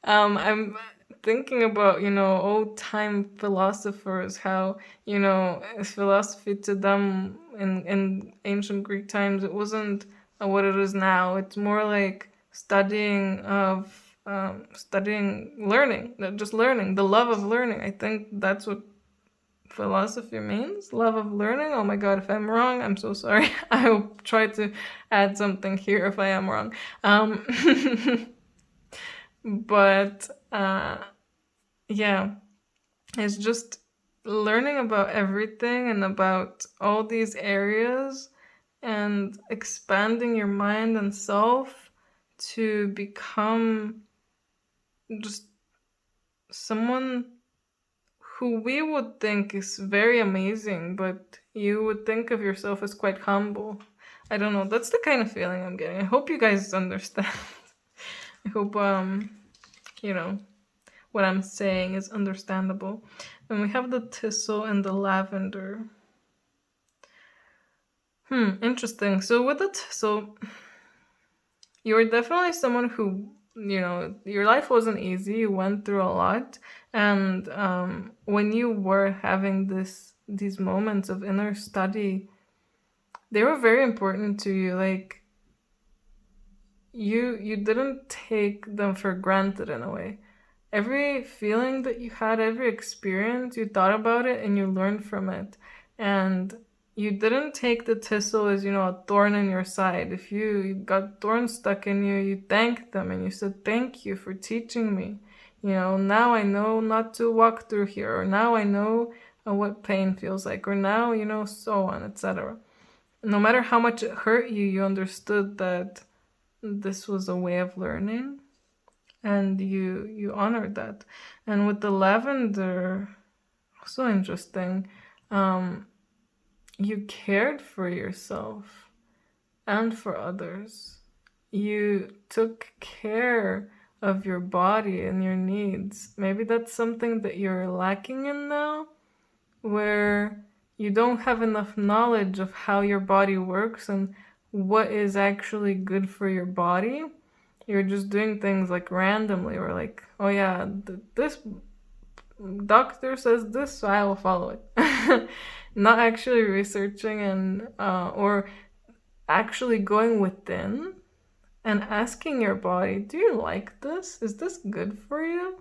I'm thinking about, old time philosophers, how, philosophy to them in ancient Greek times, it wasn't what it is now. It's more like studying learning, just learning, the love of learning. I think that's what philosophy means, love of learning. Oh my god, if I'm wrong, I'm so sorry. I will try to add something here if I am wrong. But yeah, it's just learning about everything and about all these areas, and expanding your mind and self to become just someone who we would think is very amazing, but you would think of yourself as quite humble. I don't know. That's the kind of feeling I'm getting. I hope you guys understand. I hope what I'm saying is understandable. And we have the thistle and the lavender. Interesting. So with the thistle, you were definitely someone who, your life wasn't easy. You went through a lot. And when you were having these moments of inner study, they were very important to you. Like, you didn't take them for granted in a way. Every feeling that you had, every experience, you thought about it and you learned from it. And you didn't take the thistle as, a thorn in your side. If you got thorns stuck in you, you thanked them and you said, thank you for teaching me. Now I know not to walk through here, or now I know what pain feels like, or now, so on, etc. No matter how much it hurt you, you understood that this was a way of learning, and you honored that. And with the lavender, so interesting. You cared for yourself and for others. You took care of your body and your needs. Maybe that's something that you're lacking in now, where you don't have enough knowledge of how your body works and what is actually good for your body. you're just doing things like randomly, or like, oh yeah, this doctor says this, so I will follow it. Not actually researching and or actually going within and asking your body, do you like this? Is this good for you?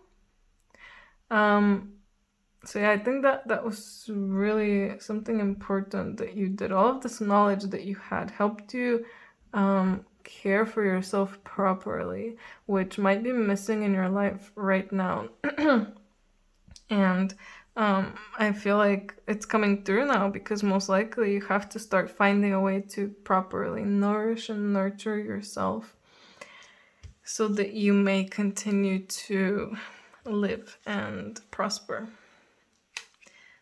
So yeah, I think that was really something important that you did. All of this knowledge that you had helped you care for yourself properly, which might be missing in your life right now. And I feel like it's coming through now because most likely you have to start finding a way to properly nourish and nurture yourself so that you may continue to live and prosper.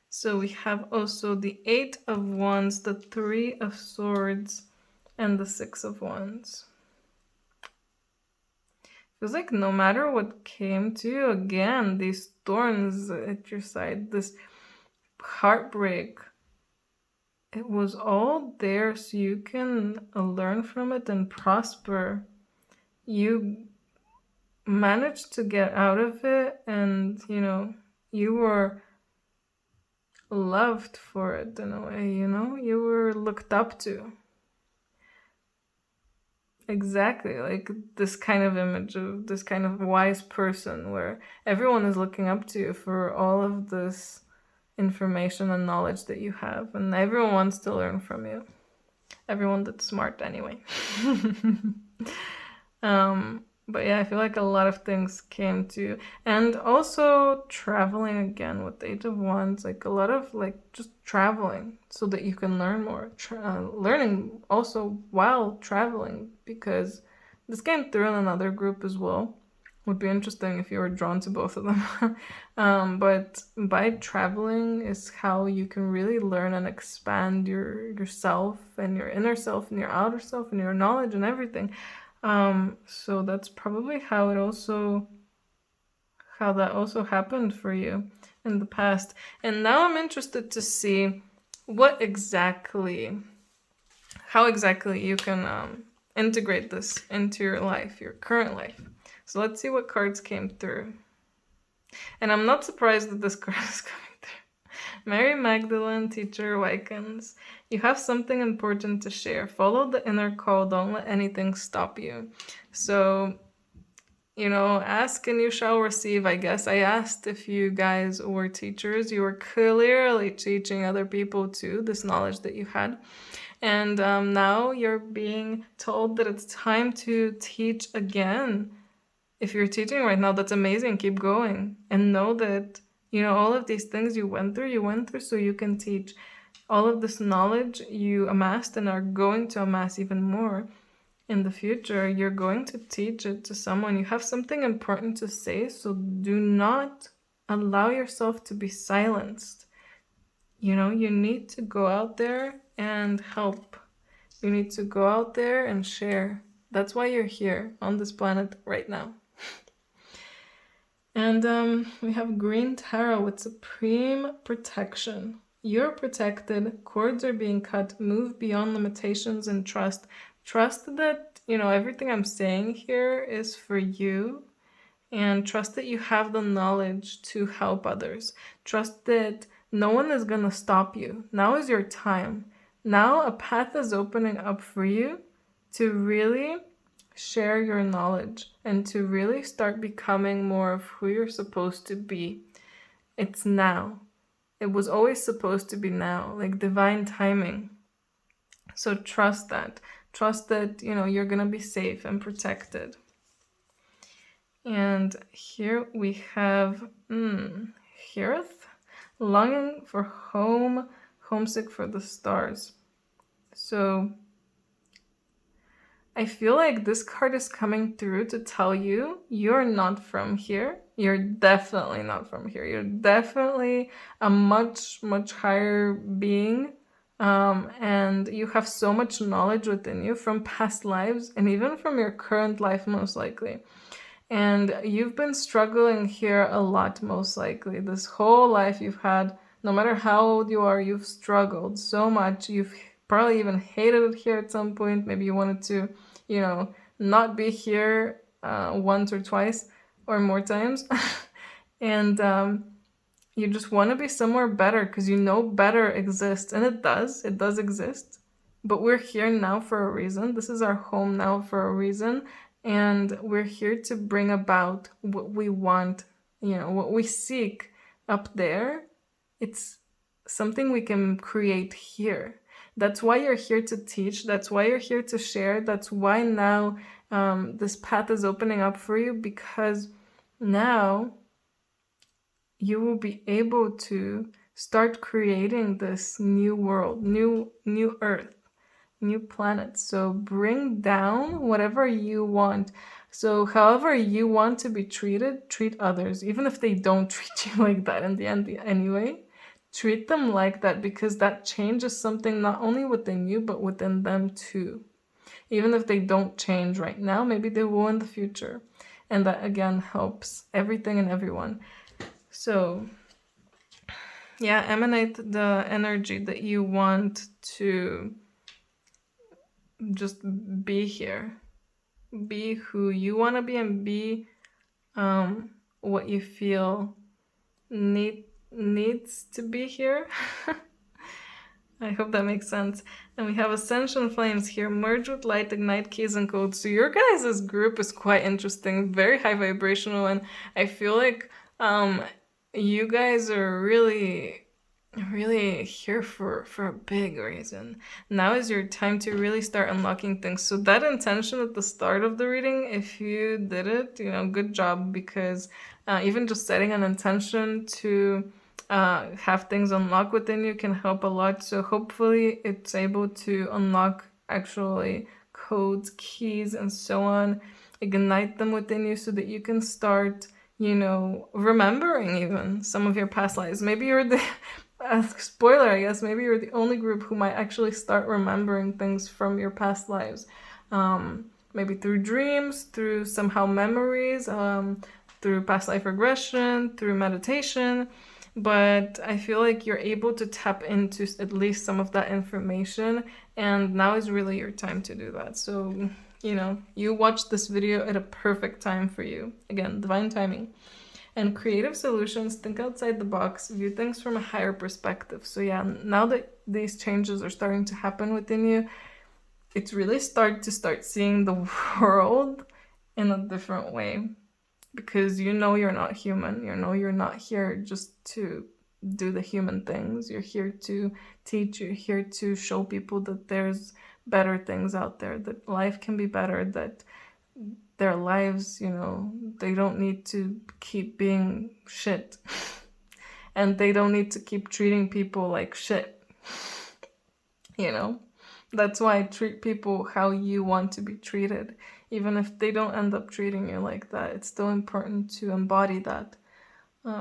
So we have also the 8 of Wands, the 3 of Swords, and the 6 of Wands. Feels like no matter what came to you, again, these thorns at your side, this heartbreak, it was all there so you can learn from it and prosper. You managed to get out of it, and you were loved for it in a way, you were looked up to. Exactly, like this kind of image of this kind of wise person where everyone is looking up to you for all of this information and knowledge that you have, and everyone wants to learn from you. Everyone that's smart anyway. But yeah, I feel like a lot of things came to you. And also traveling again with the 8 of Wands, like a lot of like just traveling so that you can learn more. Learning also while traveling, because this came through in another group as well. Would be interesting if you were drawn to both of them. But by traveling is how you can really learn and expand yourself and your inner self and your outer self and your knowledge and everything. So that's probably how that also happened for you in the past. And now I'm interested to see how exactly you can integrate this into your life, your current life. So let's see what cards came through. And I'm not surprised that this card is coming through. Mary Magdalene, Teacher, Awakens. You have something important to share. Follow the inner call. Don't let anything stop you. So, ask and you shall receive, I guess. I asked if you guys were teachers. You were clearly teaching other people too, this knowledge that you had. And now you're being told that it's time to teach again. If you're teaching right now, that's amazing. Keep going. And know that, all of these things you went through so you can teach. All of this knowledge you amassed and are going to amass even more in the future, you're going to teach it to someone. You have something important to say, so do not allow yourself to be silenced. You need to go out there and help. You need to go out there and share. That's why you're here on this planet right now. And we have Green Tarot with Supreme Protection. You're protected, cords are being cut, move beyond limitations and trust. Trust that, everything I'm saying here is for you, and trust that you have the knowledge to help others. Trust that no one is going to stop you. Now is your time. Now a path is opening up for you to really share your knowledge and to really start becoming more of who you're supposed to be. It's now. It was always supposed to be now, like divine timing. So trust that. Trust that, you're going to be safe and protected. And here we have Hirith, longing for home, homesick for the stars. So I feel like this card is coming through to tell you you're not from here. You're definitely not from here. You're definitely a much, much higher being. And you have so much knowledge within you from past lives and even from your current life, most likely. And you've been struggling here a lot, most likely. This whole life you've had, no matter how old you are, you've struggled so much. You've probably even hated it here at some point. Maybe you wanted to, not be here once or twice or more times. And you just want to be somewhere better because you know better exists, and it does exist. But we're here now for a reason. This is our home now for a reason, and we're here to bring about what we want, what we seek up there. It's something we can create here. That's why you're here to teach. That's why you're here to share. That's why now this path is opening up for you, because now you will be able to start creating this new world, new earth, new planet. So bring down whatever you want. So however you want to be treated, treat others, even if they don't treat you like that in the end anyway. Treat them like that, because that changes something not only within you, but within them too. Even if they don't change right now, maybe they will in the future. And that again helps everything and everyone. So yeah, emanate the energy that you want to just be here. Be who you want to be, and be what you feel needs to be here. I hope that makes sense. And we have Ascension Flames here. Merge with light, ignite keys and codes. So your guys' group is quite interesting, very high vibrational, and I feel like you guys are really here for a big reason. Now is your time to really start unlocking things. So that intention at the start of the reading, if you did it, good job, because even just setting an intention to have things unlock within you can help a lot. So hopefully it's able to unlock actually codes, keys, and so on, ignite them within you so that you can start remembering even some of your past lives. Maybe you're the spoiler, I guess, maybe you're the only group who might actually start remembering things from your past lives. Maybe through dreams, through somehow memories, through past life regression, through meditation. But I feel like you're able to tap into at least some of that information, and now is really your time to do that. So you watched this video at a perfect time for you. Again, divine timing. And creative solutions, think outside the box, view things from a higher perspective. So yeah, now that these changes are starting to happen within you, it's really start seeing the world in a different way. Because you're not human. You're not here just to do the human things. You're here to teach. You're here to show people that there's better things out there, that life can be better, that their lives, they don't need to keep being shit. And they don't need to keep treating people like shit. That's why treat people how you want to be treated. Even if they don't end up treating you like that, it's still important to embody that.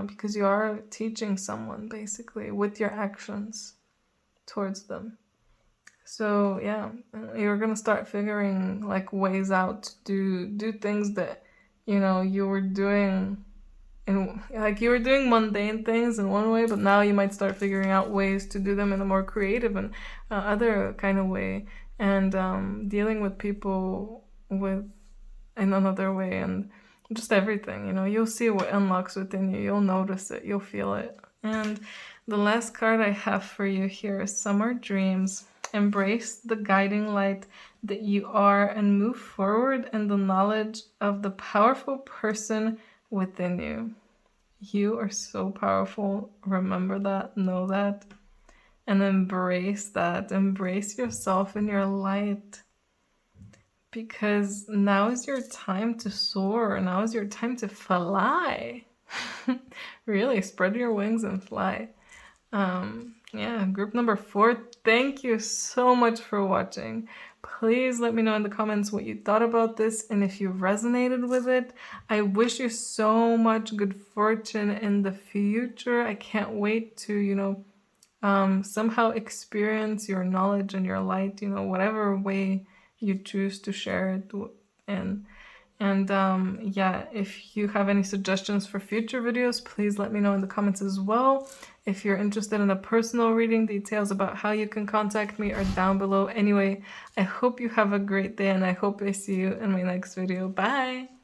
Because you are teaching someone, basically, with your actions towards them. So yeah, you're gonna start figuring ways out to do things that you were doing you were doing mundane things in one way, but now you might start figuring out ways to do them in a more creative and other kind of way, and dealing with people in another way, and just everything. You'll see what unlocks within you. You'll notice it. You'll feel it. And the last card I have for you here is Summer Dreams. Embrace the guiding light that you are and move forward in the knowledge of the powerful person within you. You are so powerful. Remember that, know that, and embrace that. Embrace yourself in your light, because now is your time to soar. Now is your time to fly. Really, spread your wings and fly. Yeah, group number 4, thank you so much for watching. Please let me know in the comments what you thought about this and if you resonated with it. I wish you so much good fortune in the future. I can't wait to, somehow experience your knowledge and your light, whatever way you choose to share it in. And yeah, if you have any suggestions for future videos, please let me know in the comments as well. If you're interested in a personal reading, details about how you can contact me are down below. Anyway, I hope you have a great day, and I hope I see you in my next video. Bye!